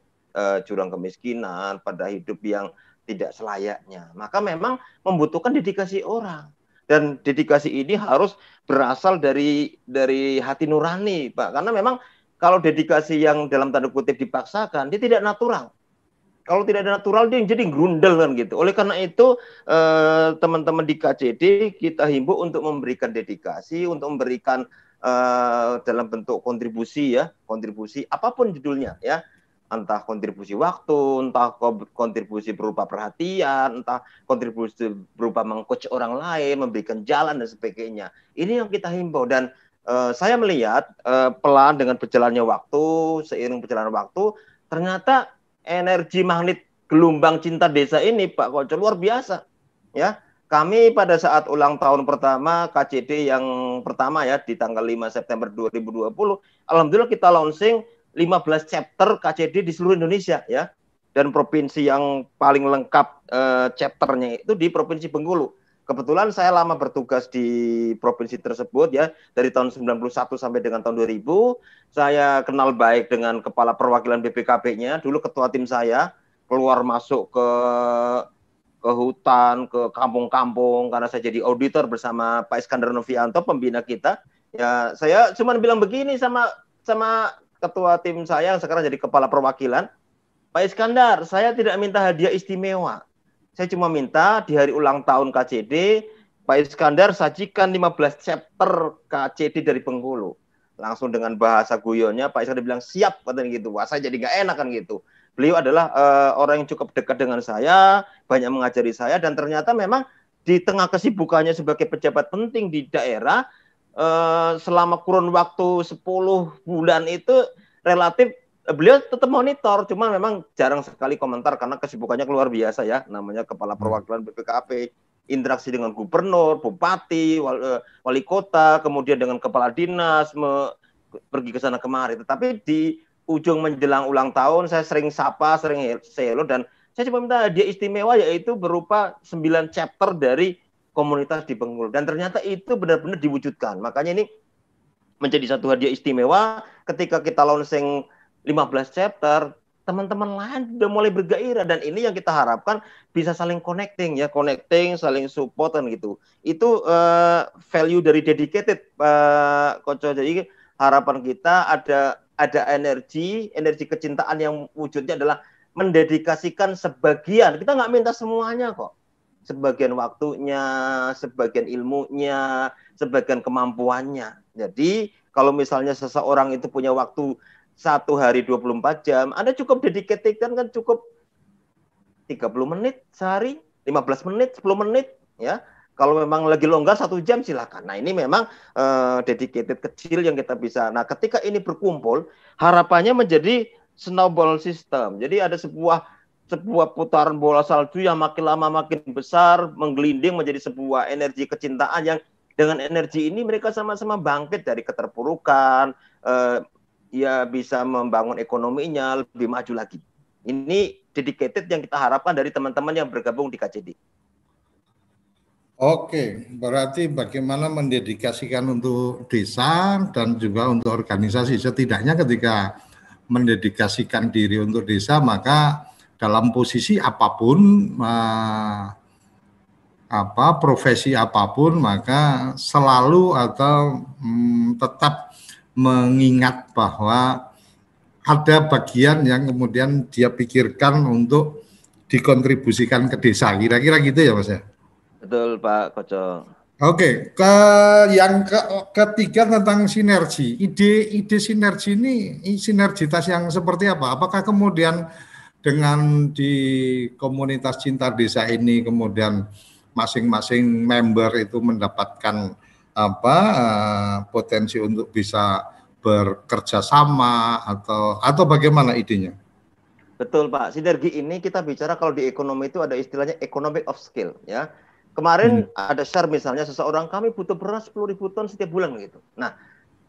jurang kemiskinan, pada hidup yang tidak selayaknya. Maka memang membutuhkan dedikasi orang, dan dedikasi ini harus berasal dari hati nurani, Pak. Karena memang kalau dedikasi yang dalam tanda kutip dipaksakan, dia tidak natural. Kalau tidak ada natural, dia jadi grundel kan gitu. Oleh karena itu, teman-teman di KCD kita himbau untuk memberikan dedikasi, untuk memberikan dalam bentuk kontribusi, ya, kontribusi apapun judulnya, ya. entah kontribusi waktu, entah kontribusi berupa perhatian, entah kontribusi berupa meng-coach orang lain, memberikan jalan dan sebagainya. Ini yang kita himbau, dan saya melihat pelan dengan berjalannya waktu, seiring berjalannya waktu, ternyata energi magnet gelombang cinta desa ini, Pak Koco, luar biasa. Ya, kami pada saat ulang tahun pertama KCD yang pertama ya di tanggal 5 September 2020, alhamdulillah kita launching 15 chapter KCD di seluruh Indonesia ya. Dan provinsi yang paling lengkap chapternya itu di Provinsi Bengkulu. Kebetulan saya lama bertugas di provinsi tersebut ya, dari tahun 91 sampai dengan tahun 2000. Saya kenal baik dengan kepala perwakilan BPKB-nya, dulu ketua tim saya, keluar masuk ke hutan, ke kampung-kampung, karena saya jadi auditor bersama Pak Iskandar Novianto, pembina kita. Ya, saya cuma bilang begini sama ketua tim saya yang sekarang jadi kepala perwakilan, Pak Iskandar, saya tidak minta hadiah istimewa. Saya cuma minta di hari ulang tahun KCD, Pak Iskandar sajikan 15 chapter KCD dari Bengkulu. Langsung dengan bahasa guyonnya, Pak Iskandar bilang, siap, katanya gitu. Wah, saya jadi nggak enak kan gitu. Beliau adalah orang yang cukup dekat dengan saya, banyak mengajari saya, dan ternyata memang di tengah kesibukannya sebagai pejabat penting di daerah, selama kurun waktu 10 bulan itu relatif beliau tetap monitor, cuma memang jarang sekali komentar karena kesibukannya luar biasa ya, namanya kepala perwakilan BPKP, interaksi dengan gubernur, bupati, wali kota, kemudian dengan kepala dinas, pergi ke sana kemari. Tetapi di ujung menjelang ulang tahun saya sering sapa, sering hello, dan saya cuma minta hadiah istimewa yaitu berupa 9 chapter dari komunitas di Bengkulu, dan ternyata itu benar-benar diwujudkan. Makanya ini menjadi satu hadiah istimewa ketika kita launching 15 chapter, teman-teman lain sudah mulai bergairah, dan ini yang kita harapkan bisa saling connecting, saling support kan gitu. Itu value dari dedicated, Pak Koco. Jadi harapan kita ada energi kecintaan yang wujudnya adalah mendedikasikan sebagian. Kita nggak minta semuanya kok. Sebagian waktunya, sebagian ilmunya, sebagian kemampuannya. Jadi kalau misalnya seseorang itu punya waktu 1 hari 24 jam, Anda cukup dedikasikan kan cukup 30 menit sehari, 15 menit, 10 menit ya. Kalau memang lagi longgar 1 jam silakan. Nah, ini memang dedicated kecil yang kita bisa. Nah, ketika ini berkumpul, harapannya menjadi snowball system. Jadi ada sebuah putaran bola salju yang makin lama makin besar, menggelinding menjadi sebuah energi kecintaan yang dengan energi ini mereka sama-sama bangkit dari keterpurukan, ya bisa membangun ekonominya lebih maju lagi. Ini dedicated yang kita harapkan dari teman-teman yang bergabung di KCD. Oke, berarti bagaimana mendedikasikan untuk desa dan juga untuk organisasi. Setidaknya ketika mendedikasikan diri untuk desa, maka dalam posisi apapun, profesi apapun, maka selalu atau tetap mengingat bahwa ada bagian yang kemudian dia pikirkan untuk dikontribusikan ke desa. Kira-kira gitu ya, Mas ya? Betul, Pak Koco. Oke, yang ketiga tentang sinergi. Ide sinergi ini sinergitas yang seperti apa? Apakah kemudian dengan di komunitas cinta desa ini kemudian masing-masing member itu mendapatkan potensi untuk bisa bekerja sama atau bagaimana idenya? Betul, Pak. Sinergi ini kita bicara kalau di ekonomi itu ada istilahnya economic of scale ya. Kemarin ada share misalnya seseorang, kami butuh beras 10.000 ton setiap bulan gitu. Nah,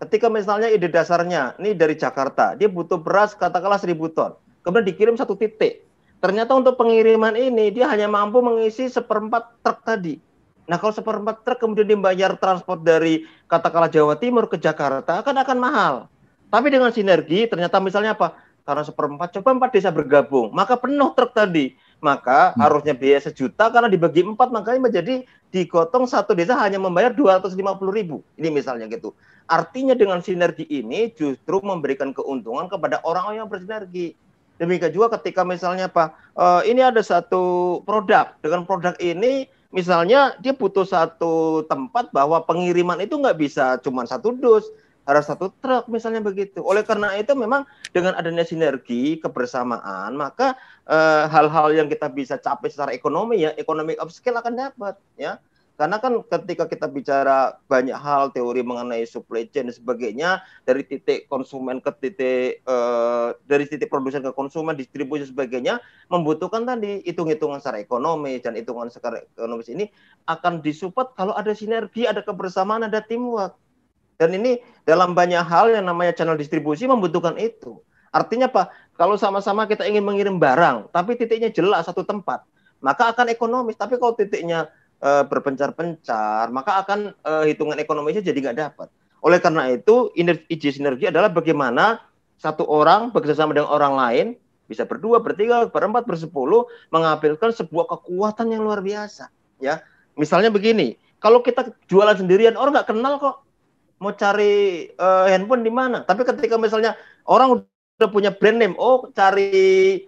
ketika misalnya ide dasarnya ini dari Jakarta, dia butuh beras katakanlah 1.000 ton. Kemudian dikirim 1 titik. Ternyata untuk pengiriman ini dia hanya mampu mengisi 1/4 truk tadi. Nah, kalau 1/4 truk kemudian dibayar transport dari katakanlah Jawa Timur ke Jakarta akan mahal. Tapi dengan sinergi ternyata misalnya apa? Karena 1/4, coba 4 desa bergabung, maka penuh truk tadi. Maka harusnya biaya 1 juta, karena dibagi 4 makanya menjadi digotong 1 desa hanya membayar 250.000. Ini misalnya gitu. Artinya dengan sinergi ini justru memberikan keuntungan kepada orang-orang yang bersinergi. Demikian juga ketika misalnya ini ada satu produk, dengan produk ini misalnya dia butuh 1 tempat bahwa pengiriman itu nggak bisa cuma 1 dus, harus satu truk misalnya begitu. Oleh karena itu memang dengan adanya sinergi kebersamaan, maka hal-hal yang kita bisa capai secara ekonomi ya, economic of scale akan dapat ya. Karena kan ketika kita bicara banyak hal teori mengenai supply chain dan sebagainya, dari titik konsumen ke titik dari titik produsen ke konsumen, distribusi dan sebagainya, membutuhkan tadi hitung-hitungan secara ekonomi, dan hitungan secara ekonomis ini akan disupport kalau ada sinergi, ada kebersamaan, ada teamwork. Dan ini dalam banyak hal yang namanya channel distribusi membutuhkan itu. Artinya apa? Kalau sama-sama kita ingin mengirim barang, tapi titiknya jelas satu tempat, maka akan ekonomis. Tapi kalau titiknya berpencar-pencar, maka akan hitungan ekonomisnya jadi nggak dapat. Oleh karena itu, ide sinergi adalah bagaimana satu orang bekerjasama dengan orang lain, bisa berdua, bertiga, berempat, bersepuluh, mengambilkan sebuah kekuatan yang luar biasa. Ya, misalnya begini, kalau kita jualan sendirian, orang nggak kenal kok, mau cari handphone di mana. Tapi ketika misalnya orang udah punya brand name, oh cari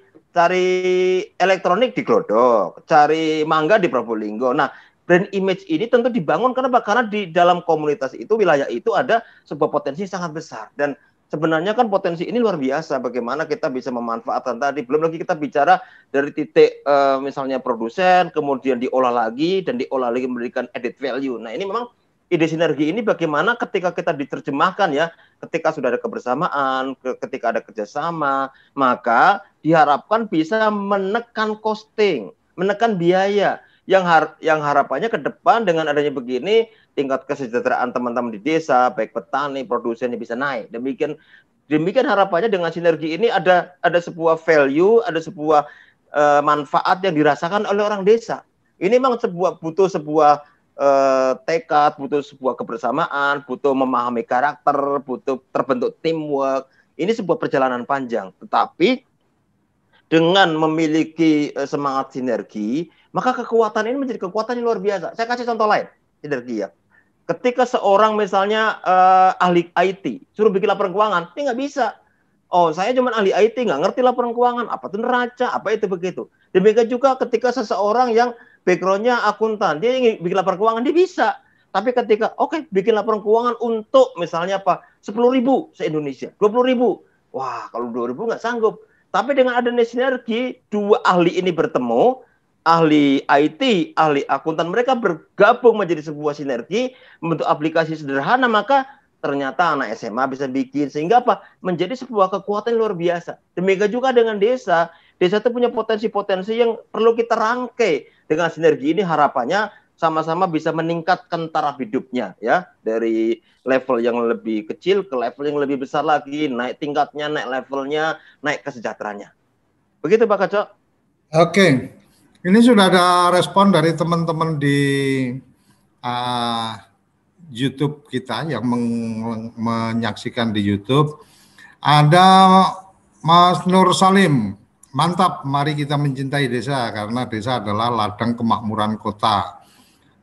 elektronik di Glodok, cari mangga di Probolinggo. Nah, brand image ini tentu dibangun karena di dalam komunitas itu, wilayah itu ada sebuah potensi sangat besar. Dan sebenarnya kan potensi ini luar biasa. Bagaimana kita bisa memanfaatkan tadi. Belum lagi kita bicara dari titik misalnya produsen, kemudian diolah lagi, dan diolah lagi memberikan added value. Nah, ini memang ide sinergi ini bagaimana ketika kita diterjemahkan ya, ketika sudah ada kebersamaan, ketika ada kerjasama, maka diharapkan bisa menekan costing, menekan biaya, yang harapannya ke depan dengan adanya begini, tingkat kesejahteraan teman-teman di desa, baik petani, produsennya bisa naik. Demikian harapannya dengan sinergi ini ada sebuah value, ada sebuah manfaat yang dirasakan oleh orang desa. Ini memang butuh sebuah tekad, butuh sebuah kebersamaan, butuh memahami karakter, butuh terbentuk teamwork. Ini sebuah perjalanan panjang. Tetapi dengan memiliki semangat sinergi, maka kekuatan ini menjadi kekuatan yang luar biasa. Saya kasih contoh lain, sinergi ya. Ketika seorang misalnya ahli IT, suruh bikin laporan keuangan, dia nggak bisa. Oh, saya cuma ahli IT, nggak ngerti laporan keuangan, apa itu neraca, apa itu begitu. Demikian juga ketika seseorang yang background-nya akuntan, dia ingin bikin laporan keuangan, dia bisa. Tapi ketika, bikin laporan keuangan untuk misalnya apa, 10.000 se-Indonesia, 20.000. Wah, kalau 2.000 nggak sanggup. Tapi dengan adanya sinergi, dua ahli ini bertemu, ahli IT, ahli akuntan, mereka bergabung menjadi sebuah sinergi, membentuk aplikasi sederhana, maka ternyata anak SMA bisa bikin, sehingga apa? Menjadi sebuah kekuatan luar biasa. Demikian juga dengan desa. Desa itu punya potensi-potensi yang perlu kita rangkai. Dengan sinergi ini harapannya sama-sama bisa meningkatkan taraf hidupnya ya, dari level yang lebih kecil ke level yang lebih besar lagi, naik tingkatnya, naik levelnya, naik kesejahteraannya. Begitu Pak Kaco. Oke. Ini sudah ada respon dari teman-teman di YouTube kita yang menyaksikan di YouTube. Ada Mas Nur Salim. Mantap, mari kita mencintai desa karena desa adalah ladang kemakmuran kota.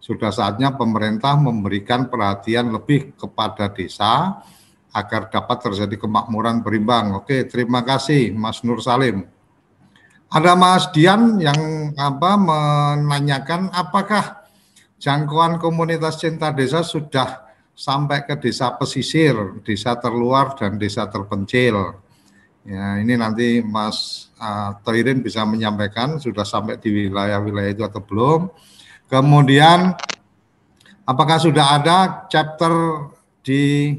Sudah saatnya pemerintah memberikan perhatian lebih kepada desa agar dapat terjadi kemakmuran berimbang. Oke, terima kasih Mas Nur Salim. Ada Mas Dian yang menanyakan apakah jangkauan komunitas cinta desa sudah sampai ke desa pesisir, desa terluar dan desa terpencil. Ya, ini nanti Mas Toirin bisa menyampaikan sudah sampai di wilayah-wilayah itu atau belum. Kemudian apakah sudah ada chapter di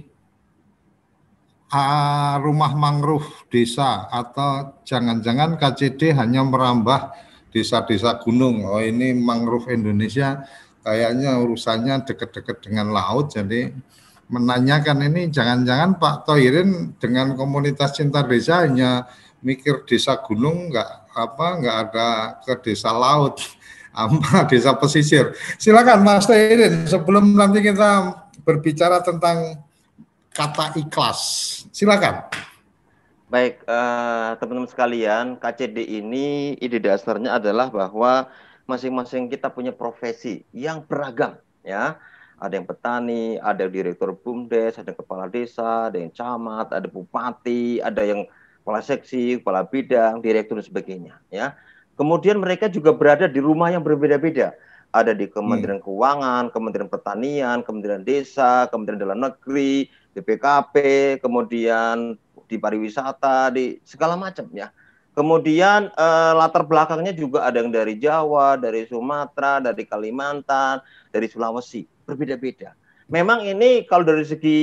rumah mangrove desa atau jangan-jangan KCD hanya merambah desa-desa gunung. Oh, ini mangrove Indonesia kayaknya urusannya dekat-dekat dengan laut, jadi menanyakan ini jangan-jangan Pak Toirin dengan komunitas cinta desa hanya mikir desa gunung, nggak ada ke desa laut sama desa pesisir. Silakan Mas Toirin sebelum nanti kita berbicara tentang kata ikhlas. Silakan. Baik, teman-teman sekalian, KCD ini ide dasarnya adalah bahwa masing-masing kita punya profesi yang beragam ya. Ada yang petani, ada direktur BUMDes, ada kepala desa, ada yang camat, ada bupati, ada yang kepala seksi, kepala bidang, direktur dan sebagainya ya. Kemudian mereka juga berada di rumah yang berbeda-beda. ada di Kementerian Keuangan, Kementerian Pertanian, Kementerian Desa, Kementerian Dalam Negeri, BPKP, kemudian di pariwisata, di segala macam ya. Kemudian latar belakangnya juga ada yang dari Jawa, dari Sumatera, dari Kalimantan, dari Sulawesi, berbeda-beda. Memang ini kalau dari segi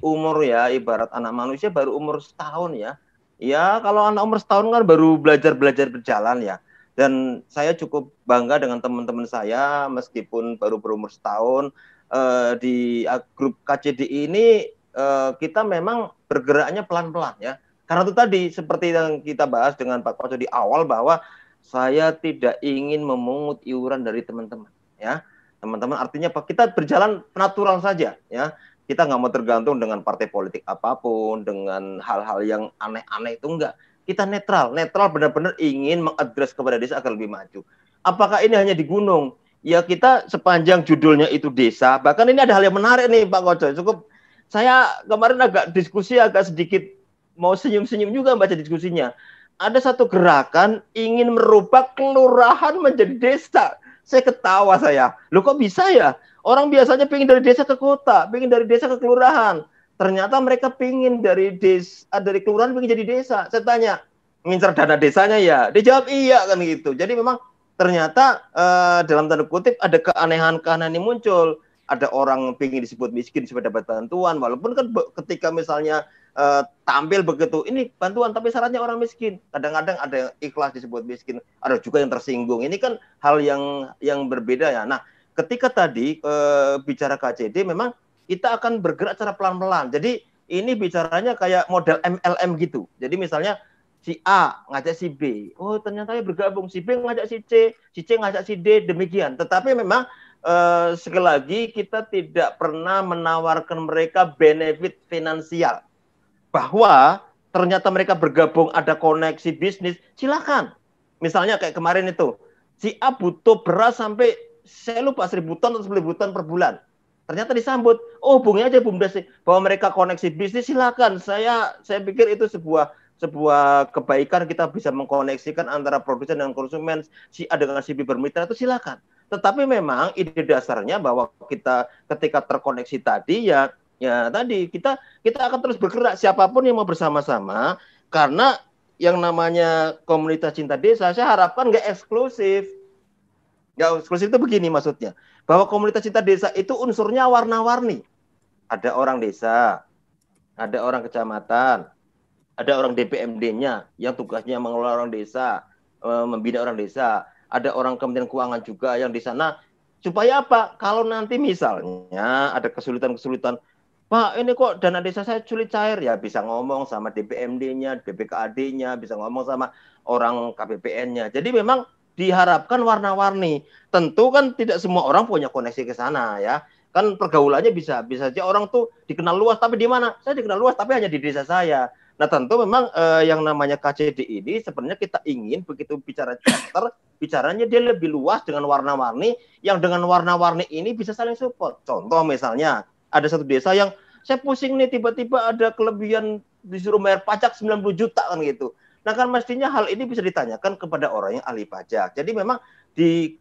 umur ya, ibarat anak manusia baru umur setahun ya. Ya kalau anak umur setahun kan baru belajar berjalan ya. Dan saya cukup bangga dengan teman-teman saya meskipun baru berumur setahun di grup KCD ini kita memang bergeraknya pelan-pelan ya. Karena itu tadi seperti yang kita bahas dengan Pak Koco di awal bahwa saya tidak ingin memungut iuran dari teman-teman ya. Teman-teman artinya Pak, kita berjalan natural saja ya. Kita nggak mau tergantung dengan partai politik apapun, dengan hal-hal yang aneh-aneh itu enggak. Kita netral benar-benar ingin mengadres kepada desa agar lebih maju. Apakah ini hanya di gunung? Ya kita sepanjang judulnya itu desa, bahkan ini ada hal yang menarik nih Pak Koco. Cukup saya kemarin agak diskusi agak sedikit mau senyum-senyum juga baca diskusinya. Ada satu gerakan ingin merubah kelurahan menjadi desa. Saya ketawa saya. Loh kok bisa ya? Orang biasanya pengen dari desa ke kota, pengen dari desa ke kelurahan. Ternyata mereka pengen dari kelurahan pengen jadi desa. Saya tanya, ngincar dana desanya ya? Dia jawab iya kan gitu. Jadi memang ternyata dalam tanda kutip ada keanehan-keanehan yang muncul. Ada orang pengen disebut miskin supaya dapat bantuan, walaupun kan ketika misalnya tampil begitu, ini bantuan tapi syaratnya orang miskin. Kadang-kadang ada yang ikhlas disebut miskin, ada juga yang tersinggung. Ini kan hal yang berbeda ya. Nah, ketika tadi bicara KCD memang kita akan bergerak secara pelan-pelan. Jadi ini bicaranya kayak model MLM gitu. Jadi misalnya si A ngajak si B, oh ternyata ya bergabung, si B ngajak si C ngajak si D, demikian. Tetapi memang sekali lagi kita tidak pernah menawarkan mereka benefit finansial. Bahwa ternyata mereka bergabung ada koneksi bisnis, silakan. Misalnya kayak kemarin itu, si A butuh beras sampai saya lupa 1.000 ton atau 10.000 ton per bulan. Ternyata disambut, oh hubungi aja BUMDes bahwa mereka koneksi bisnis, silakan. Saya pikir itu sebuah kebaikan, kita bisa mengkoneksikan antara produsen dan konsumen, si A dengan si B bermitra, itu silakan. Tetapi memang ide dasarnya bahwa kita ketika terkoneksi tadi ya tadi kita akan terus bergerak siapapun yang mau bersama-sama, karena yang namanya komunitas cinta desa saya harapkan nggak eksklusif. Nggak eksklusif itu begini maksudnya, bahwa komunitas cinta desa itu unsurnya warna-warni. Ada orang desa, ada orang kecamatan, ada orang DPMD-nya yang tugasnya mengelola orang desa, membina orang desa. Ada orang Kementerian Keuangan juga yang di sana. Supaya apa? Kalau nanti misalnya ada kesulitan-kesulitan, Pak ini kok dana desa saya sulit cair, ya bisa ngomong sama DPMD-nya, BPKAD-nya, bisa ngomong sama orang KPPN-nya. Jadi memang diharapkan warna-warni. Tentu kan tidak semua orang punya koneksi ke sana ya. Kan pergaulannya bisa saja orang tuh dikenal luas, tapi di mana? Saya dikenal luas tapi hanya di desa saya. Nah tentu memang yang namanya KCD ini sebenarnya kita ingin begitu bicara chapter, bicaranya dia lebih luas dengan warna-warni, yang dengan warna-warni ini bisa saling support. Contoh misalnya ada satu desa yang saya pusing nih, tiba-tiba ada kelebihan disuruh bayar pajak 90 juta kan gitu. Nah kan mestinya hal ini bisa ditanyakan kepada orang yang ahli pajak. Jadi memang di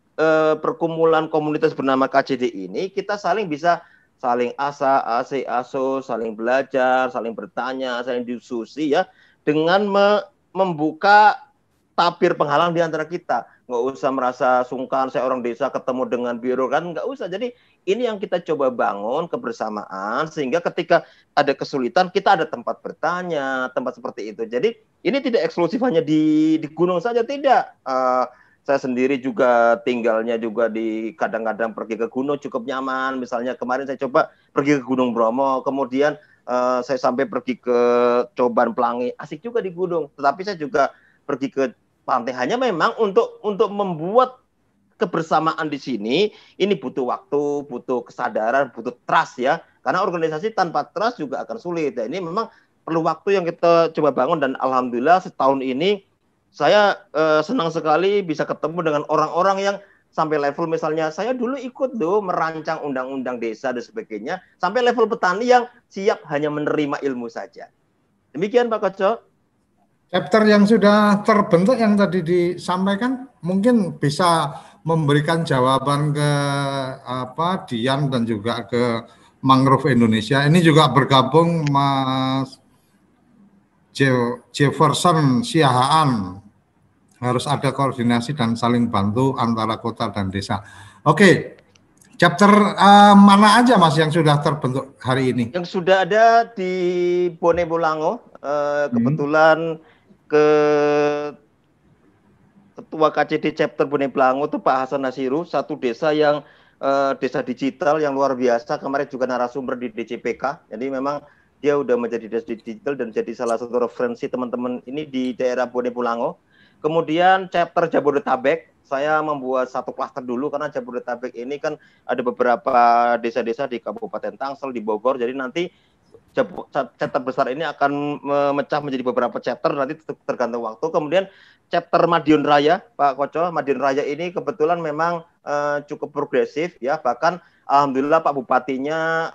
perkumpulan komunitas bernama KCD ini kita bisa saling aso, saling belajar, saling bertanya, saling diskusi ya, dengan membuka tabir penghalang di antara kita. Nggak usah merasa sungkan, saya orang desa ketemu dengan biro kan, nggak usah. Jadi ini yang kita coba bangun kebersamaan, sehingga ketika ada kesulitan kita ada tempat bertanya, tempat seperti itu. Jadi ini tidak eksklusif hanya di gunung saja, tidak. Saya sendiri juga tinggalnya juga di kadang-kadang pergi ke gunung cukup nyaman. Misalnya kemarin saya coba pergi ke Gunung Bromo, kemudian saya sampai pergi ke Coban Pelangi, asik juga di gunung. Tetapi saya juga pergi ke pantai. Hanya memang untuk membuat kebersamaan di sini ini butuh waktu, butuh kesadaran, butuh trust ya. Karena organisasi tanpa trust juga akan sulit. Dan ini memang perlu waktu yang kita coba bangun, dan alhamdulillah setahun ini saya senang sekali bisa ketemu dengan orang-orang yang sampai level misalnya saya dulu ikut merancang undang-undang desa dan sebagainya, sampai level petani yang siap hanya menerima ilmu saja. Demikian Pak Koco. Chapter yang sudah terbentuk yang tadi disampaikan mungkin bisa memberikan jawaban ke Dian dan juga ke Mangrove Indonesia. Ini juga bergabung Mas Jefferson Siahaan. Harus ada koordinasi dan saling bantu antara kota dan desa. Oke, chapter mana aja Mas yang sudah terbentuk hari ini? Yang sudah ada di Bone Bolango, kebetulan Ketua KCD Chapter Bone Bolango itu Pak Hasan Nasiru, satu desa yang desa digital yang luar biasa. Kemarin juga narasumber di DCPK. Jadi memang dia udah menjadi desa digital dan jadi salah satu referensi teman-teman ini di daerah Bone Bolango. Kemudian chapter Jabodetabek, saya membuat satu klaster dulu karena Jabodetabek ini kan ada beberapa desa-desa di Kabupaten Tangsel, di Bogor. Jadi nanti chapter besar ini akan memecah menjadi beberapa chapter, nanti tergantung waktu. Kemudian chapter Madiun Raya, Pak Koco, Madiun Raya ini kebetulan memang cukup progresif ya, bahkan alhamdulillah Pak Bupatinya,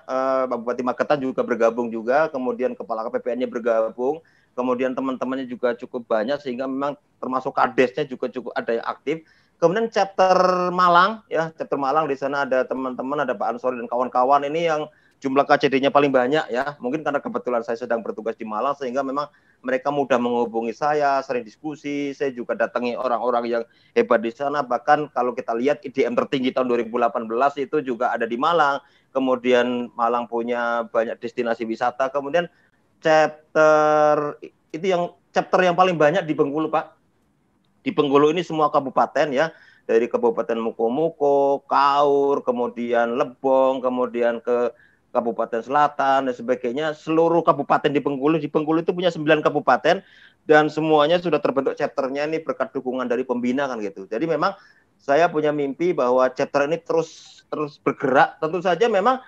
Pak Bupati Magetan juga bergabung juga, kemudian Kepala KPPN-nya bergabung, kemudian teman-temannya juga cukup banyak sehingga memang termasuk kadesnya juga cukup ada yang aktif. Kemudian chapter Malang ya, chapter Malang di sana ada teman-teman, ada Pak Ansori dan kawan-kawan ini yang jumlah KCD-nya paling banyak ya. Mungkin karena kebetulan saya sedang bertugas di Malang sehingga memang mereka mudah menghubungi saya, sering diskusi. Saya juga datangi orang-orang yang hebat di sana. Bahkan kalau kita lihat IDM tertinggi tahun 2018 itu juga ada di Malang. Kemudian Malang punya banyak destinasi wisata. Kemudian chapter yang paling banyak di Bengkulu, Pak. Di Bengkulu ini semua kabupaten ya, dari Kabupaten Muko-Muko, Kaur, kemudian Lebong, kemudian ke Kabupaten Selatan dan sebagainya. Seluruh kabupaten di Bengkulu itu punya 9 kabupaten dan semuanya sudah terbentuk chapternya ini berkat dukungan dari pembina kan gitu. Jadi memang saya punya mimpi bahwa chapter ini terus bergerak. Tentu saja memang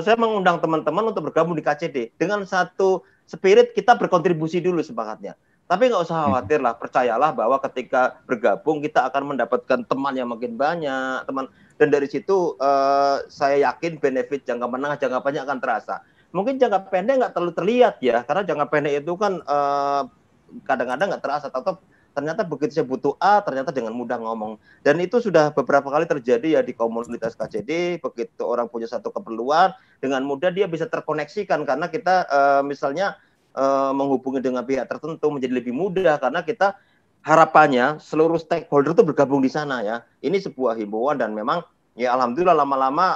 saya mengundang teman-teman untuk bergabung di KCD dengan satu spirit kita berkontribusi dulu semangatnya. Tapi nggak usah khawatir lah, percayalah bahwa ketika bergabung kita akan mendapatkan teman yang makin banyak, dan dari situ saya yakin benefit jangka menengah, jangka panjang akan terasa. Mungkin jangka pendek nggak terlalu terlihat ya, karena jangka pendek itu kan kadang-kadang nggak terasa, atau ternyata begitu saya butuh A, ternyata dengan mudah ngomong. Dan itu sudah beberapa kali terjadi ya di komunitas KCD, begitu orang punya satu keperluan, dengan mudah dia bisa terkoneksikan, karena kita misalnya menghubungi dengan pihak tertentu menjadi lebih mudah, karena kita harapannya seluruh stakeholder itu bergabung di sana ya. Ini sebuah himbauan dan memang ya alhamdulillah lama-lama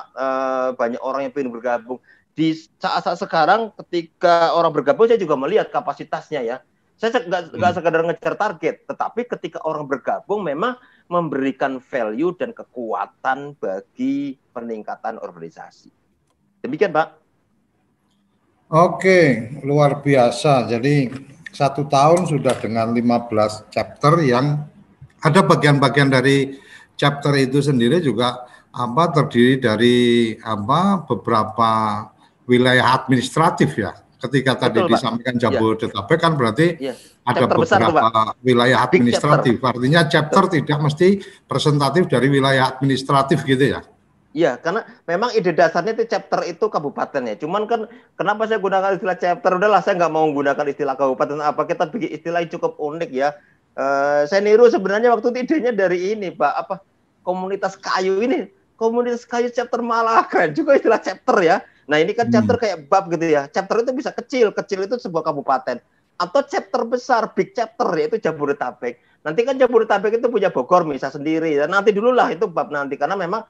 banyak orang yang ingin bergabung. Di saat-saat sekarang ketika orang bergabung saya juga melihat kapasitasnya ya. Saya nggak sekedar ngejar target, tetapi ketika orang bergabung memang memberikan value dan kekuatan bagi peningkatan organisasi. Demikian, Pak. Oke, luar biasa. Jadi 1 tahun sudah dengan 15 chapter yang ada bagian-bagian dari chapter itu sendiri juga terdiri dari beberapa wilayah administratif ya. Ketika tadi betul, disampaikan Jabodetabek kan berarti ada beberapa wilayah administratif. Artinya chapter tidak mesti presentatif dari wilayah administratif gitu ya. Iya, karena memang ide dasarnya itu chapter itu kabupaten ya. Cuman kan kenapa saya gunakan istilah chapter? Udahlah, saya nggak mau menggunakan istilah kabupaten. Apa kita bikin istilah yang cukup unik ya. Saya niru sebenarnya waktu itu idenya dari ini, Pak. Komunitas kayu ini. Komunitas kayu chapter malah keren juga istilah chapter ya. Nah ini kan chapter kayak bab gitu ya. Chapter itu bisa kecil itu sebuah kabupaten. Atau chapter besar, big chapter yaitu Jabodetabek. Nanti kan Jabodetabek itu punya Bogor misal sendiri. Dan nanti dululah itu bab nanti. Karena memang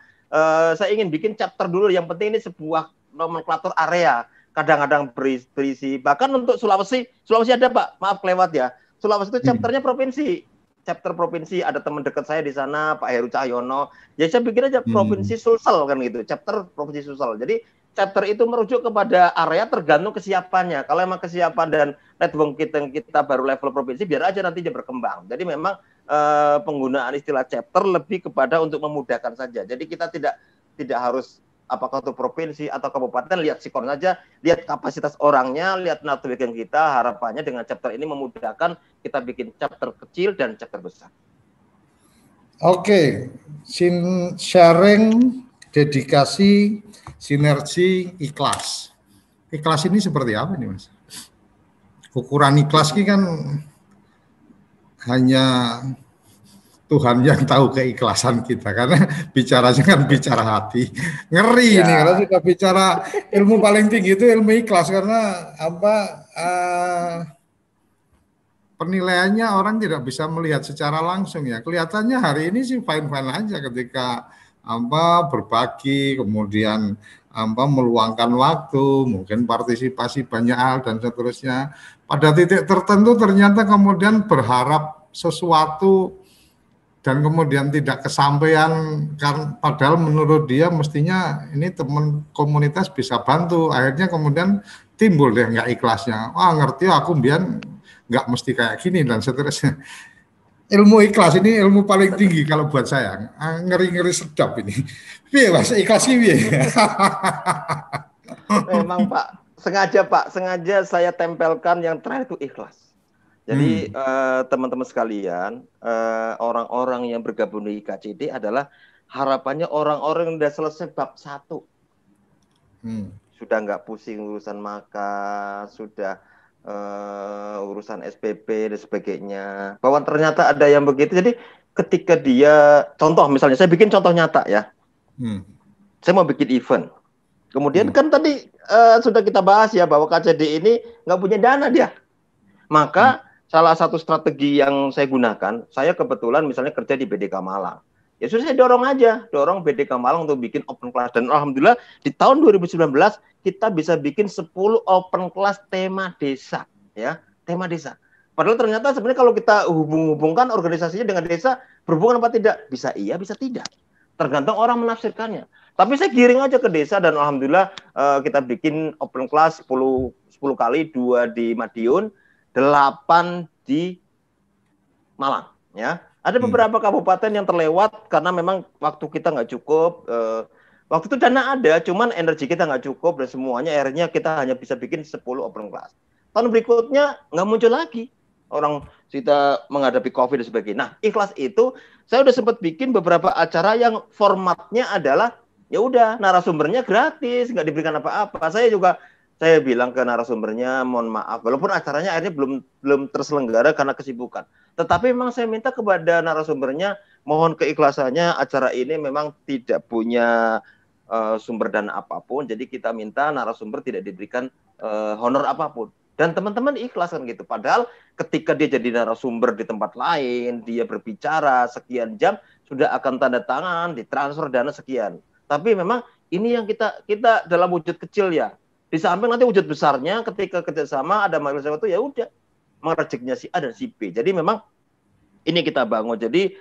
saya ingin bikin chapter dulu. Yang penting ini sebuah nomenklatur area. Kadang-kadang berisi. Bahkan untuk Sulawesi ada Pak. Maaf kelewat ya. Sulawesi itu chapternya provinsi. Chapter provinsi, ada teman dekat saya di sana, Pak Heru Cahyono. Jadi saya bikin aja provinsi Sulsel kan gitu. Chapter provinsi Sulsel. Jadi chapter itu merujuk kepada area tergantung kesiapannya. Kalau memang kesiapan dan network kita baru level provinsi, biar aja nanti dia berkembang. Jadi memang penggunaan istilah chapter lebih kepada untuk memudahkan saja. Jadi kita tidak harus apakah itu provinsi atau kabupaten, lihat sikon saja, lihat kapasitas orangnya, lihat networking kita. Harapannya dengan chapter ini memudahkan kita bikin chapter kecil dan chapter besar. Oke, sharing, dedikasi, sinergi, ikhlas. Ikhlas ini seperti apa nih Mas? Ukuran ikhlas ini kan hanya Tuhan yang tahu keikhlasan kita, karena bicaranya kan bicara hati. Ngeri Ya. ini kalau sudah bicara ilmu paling tinggi itu ilmu ikhlas, karena penilaiannya orang tidak bisa melihat secara langsung ya. Kelihatannya hari ini sih fine-fine aja ketika berbagi, kemudian meluangkan waktu, mungkin partisipasi banyak hal dan seterusnya. Pada titik tertentu ternyata kemudian berharap sesuatu dan kemudian tidak kesampaian, kan padahal menurut dia mestinya ini teman komunitas bisa bantu. Akhirnya kemudian timbul deh nggak ikhlasnya. Wah, ngerti aku biar nggak mesti kayak gini dan seterusnya. Ilmu ikhlas ini ilmu paling tinggi kalau buat saya. Ngeri-ngeri sedap ini. Piye Mas, ikhlas piye? Memang Pak, sengaja saya tempelkan yang terakhir itu ikhlas. Jadi teman-teman sekalian, orang-orang yang bergabung di IKCD adalah harapannya orang-orang yang sudah selesai bab 1. Sudah nggak pusing urusan makan, sudah urusan SPP dan sebagainya. Bahwa ternyata ada yang begitu. Jadi ketika dia, contoh misalnya, saya bikin contoh nyata ya. Saya mau bikin event. Kemudian kan tadi sudah kita bahas ya bahwa KCD ini nggak punya dana dia. Maka salah satu strategi yang saya gunakan, saya kebetulan misalnya kerja di BDK Malang. Ya sudah saya dorong BDK Malang untuk bikin open class. Dan alhamdulillah di tahun 2019 kita bisa bikin 10 open class tema desa. Ya, tema desa. Padahal ternyata sebenarnya kalau kita hubung-hubungkan organisasinya dengan desa, berhubungan apa tidak? Bisa iya, bisa tidak. Tergantung orang menafsirkannya. Tapi saya giring aja ke desa dan alhamdulillah kita bikin open class 10 kali, 2 di Madiun, 8 di Malang. Ya, ada beberapa kabupaten yang terlewat karena memang waktu kita nggak cukup. Waktu itu dana ada, cuman energi kita nggak cukup dan semuanya akhirnya kita hanya bisa bikin 10 open class. Tahun berikutnya nggak muncul lagi. Orang kita menghadapi COVID dan sebagainya. Nah, ikhlas itu saya udah sempat bikin beberapa acara yang formatnya adalah ya udah narasumbernya gratis, nggak diberikan apa-apa. Saya bilang ke narasumbernya, mohon maaf, walaupun acaranya akhirnya belum terselenggara karena kesibukan. Tetapi memang saya minta kepada narasumbernya, mohon keikhlasannya, acara ini memang tidak punya sumber dana apapun, jadi kita minta narasumber tidak diberikan honor apapun. Dan teman-teman ikhlas kan gitu. Padahal ketika dia jadi narasumber di tempat lain, dia berbicara sekian jam, sudah akan tanda tangan, ditransfer dana sekian. Tapi memang ini yang kita dalam wujud kecil ya. Di samping nanti wujud besarnya ketika kerjasama ada majelis itu ya udah rezekinya si A dan si B. Jadi memang ini kita bangun. Jadi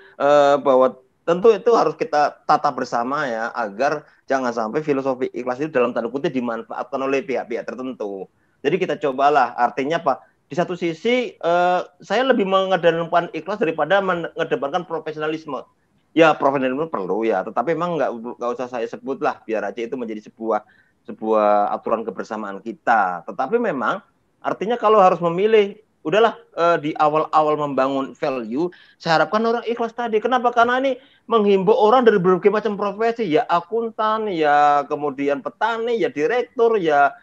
bahwa tentu itu harus kita tata bersama ya agar jangan sampai filosofi ikhlas itu dalam tanda kutip dimanfaatkan oleh pihak-pihak tertentu. Jadi kita cobalah. Artinya apa? Di satu sisi saya lebih mengedepankan ikhlas daripada mengedepankan profesionalisme. Ya profesionalisme perlu ya, tetapi memang nggak usah saya sebut lah, biar aja itu menjadi sebuah aturan kebersamaan kita. Tetapi memang artinya kalau harus memilih, udahlah di awal-awal membangun value, saya harapkan orang ikhlas tadi. Kenapa? Karena ini menghimbau orang dari berbagai macam profesi, ya akuntan, ya kemudian petani, ya direktur, ya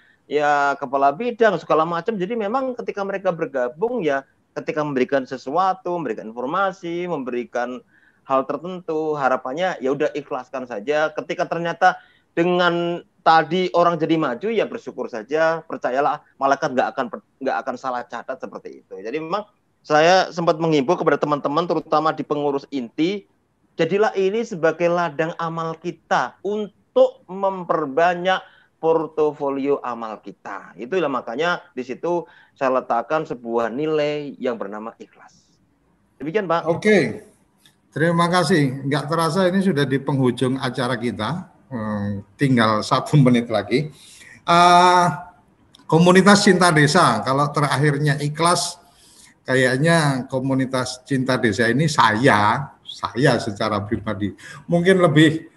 kepala bidang, segala macam. Jadi memang ketika mereka bergabung ya, ketika memberikan sesuatu, memberikan informasi, memberikan hal tertentu, harapannya ya udah ikhlaskan saja. Ketika ternyata dengan tadi orang jadi maju ya bersyukur saja, percayalah malaikat nggak akan salah catat seperti itu. Jadi memang saya sempat menghimbau kepada teman-teman terutama di pengurus inti, jadilah ini sebagai ladang amal kita untuk memperbanyak portofolio amal kita. Itulah makanya di situ saya letakkan sebuah nilai yang bernama ikhlas. Demikian Pak. Oke, terima kasih. Nggak terasa ini sudah di penghujung acara kita. Tinggal 1 menit lagi. Komunitas Cinta Desa, kalau terakhirnya ikhlas, kayaknya komunitas Cinta Desa ini saya secara pribadi mungkin lebih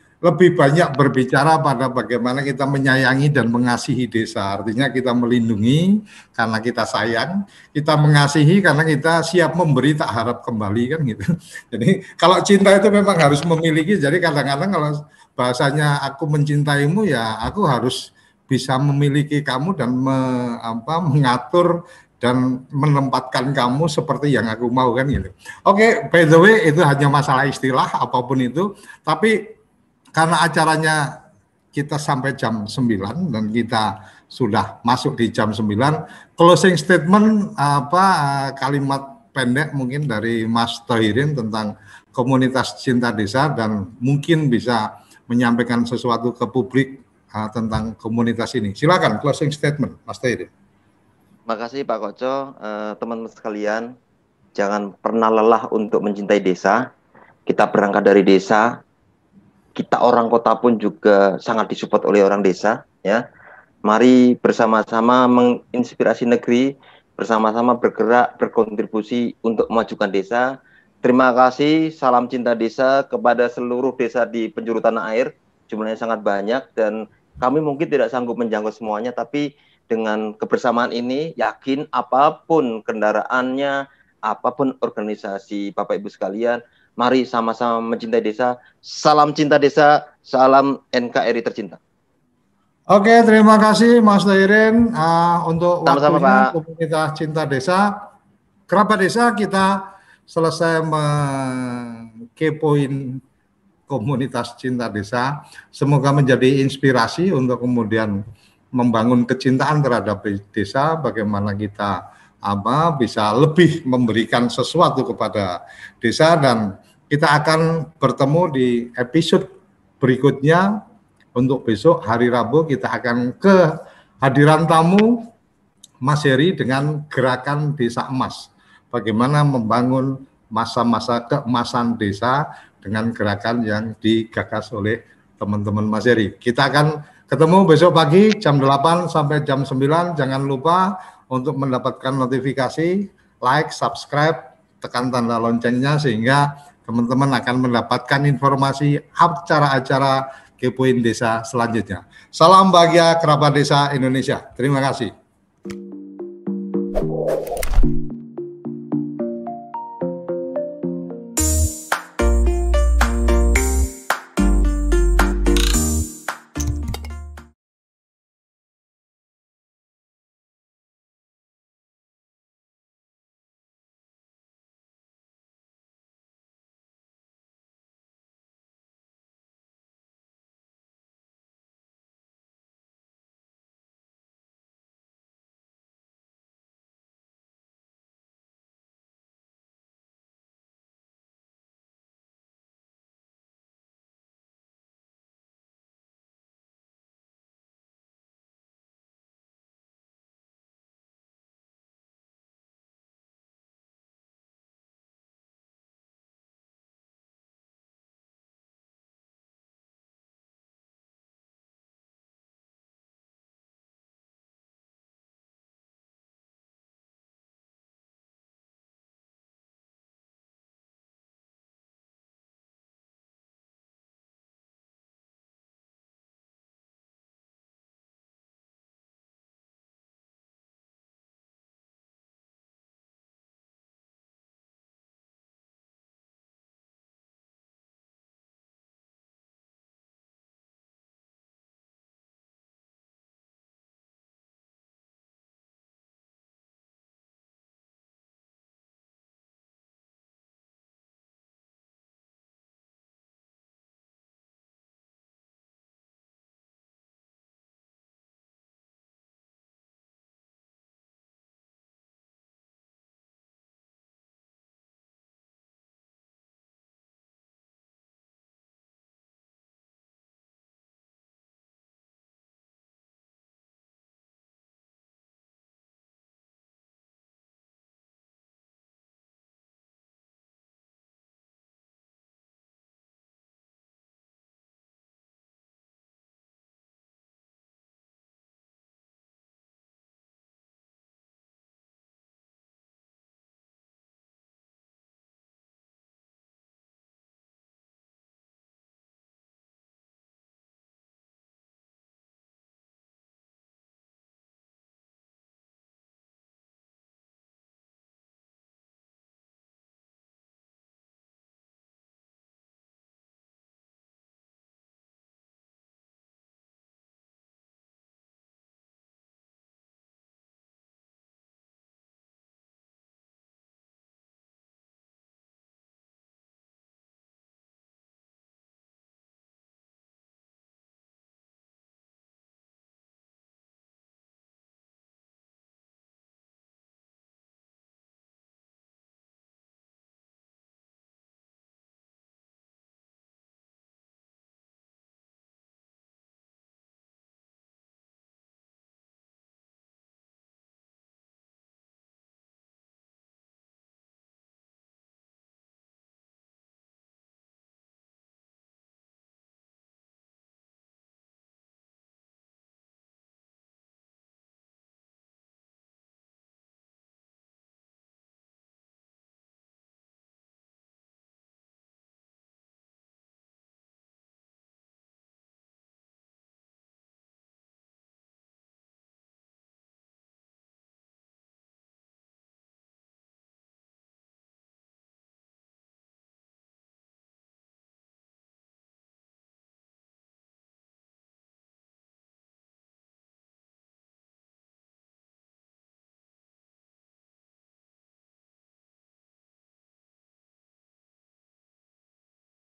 banyak berbicara pada bagaimana kita menyayangi dan mengasihi desa. Artinya kita melindungi karena kita sayang, kita mengasihi karena kita siap memberi tak harap kembali kan gitu. Jadi kalau cinta itu memang harus memiliki. Jadi kadang-kadang kalau bahasanya aku mencintaimu ya aku harus bisa memiliki kamu dan mengatur dan menempatkan kamu seperti yang aku mau kan gitu. Oke, by the way itu hanya masalah istilah apapun itu, tapi karena acaranya kita sampai jam 9 dan kita sudah masuk di jam 9, closing statement kalimat pendek mungkin dari Mas Thohirin tentang komunitas cinta desa dan mungkin bisa menyampaikan sesuatu ke publik tentang komunitas ini. Silakan closing statement Mas Thohirin. Makasih Pak Koco, teman-teman sekalian, jangan pernah lelah untuk mencintai desa. Kita berangkat dari desa, kita orang kota pun juga sangat disupport oleh orang desa, ya. Mari bersama-sama menginspirasi negeri, bersama-sama bergerak, berkontribusi untuk memajukan desa. Terima kasih, salam cinta desa kepada seluruh desa di penjuru tanah air. Jumlahnya sangat banyak dan kami mungkin tidak sanggup menjangkau semuanya, tapi dengan kebersamaan ini, yakin apapun kendaraannya, apapun organisasi Bapak Ibu sekalian, mari sama-sama mencintai desa. Salam cinta desa, salam NKRI tercinta. Oke, terima kasih Mas Thohirin untuk Sama-sama, waktunya Pak. komunitas cinta desa. Kerabat desa kita selesai mengkepoin komunitas cinta desa. Semoga menjadi inspirasi untuk kemudian membangun kecintaan terhadap desa, bagaimana kita bisa lebih memberikan sesuatu kepada desa, dan kita akan bertemu di episode berikutnya. Untuk besok hari Rabu kita akan kehadiran tamu Mas Heri dengan gerakan Desa Emas, bagaimana membangun masa-masa keemasan desa dengan gerakan yang digagas oleh teman-teman Mas Heri. Kita akan ketemu besok pagi jam 8 sampai jam 9. Jangan lupa untuk mendapatkan notifikasi, like, subscribe, tekan tanda loncengnya sehingga teman-teman akan mendapatkan informasi acara-acara Kepoin Desa selanjutnya. Salam bahagia kerabat desa Indonesia. Terima kasih.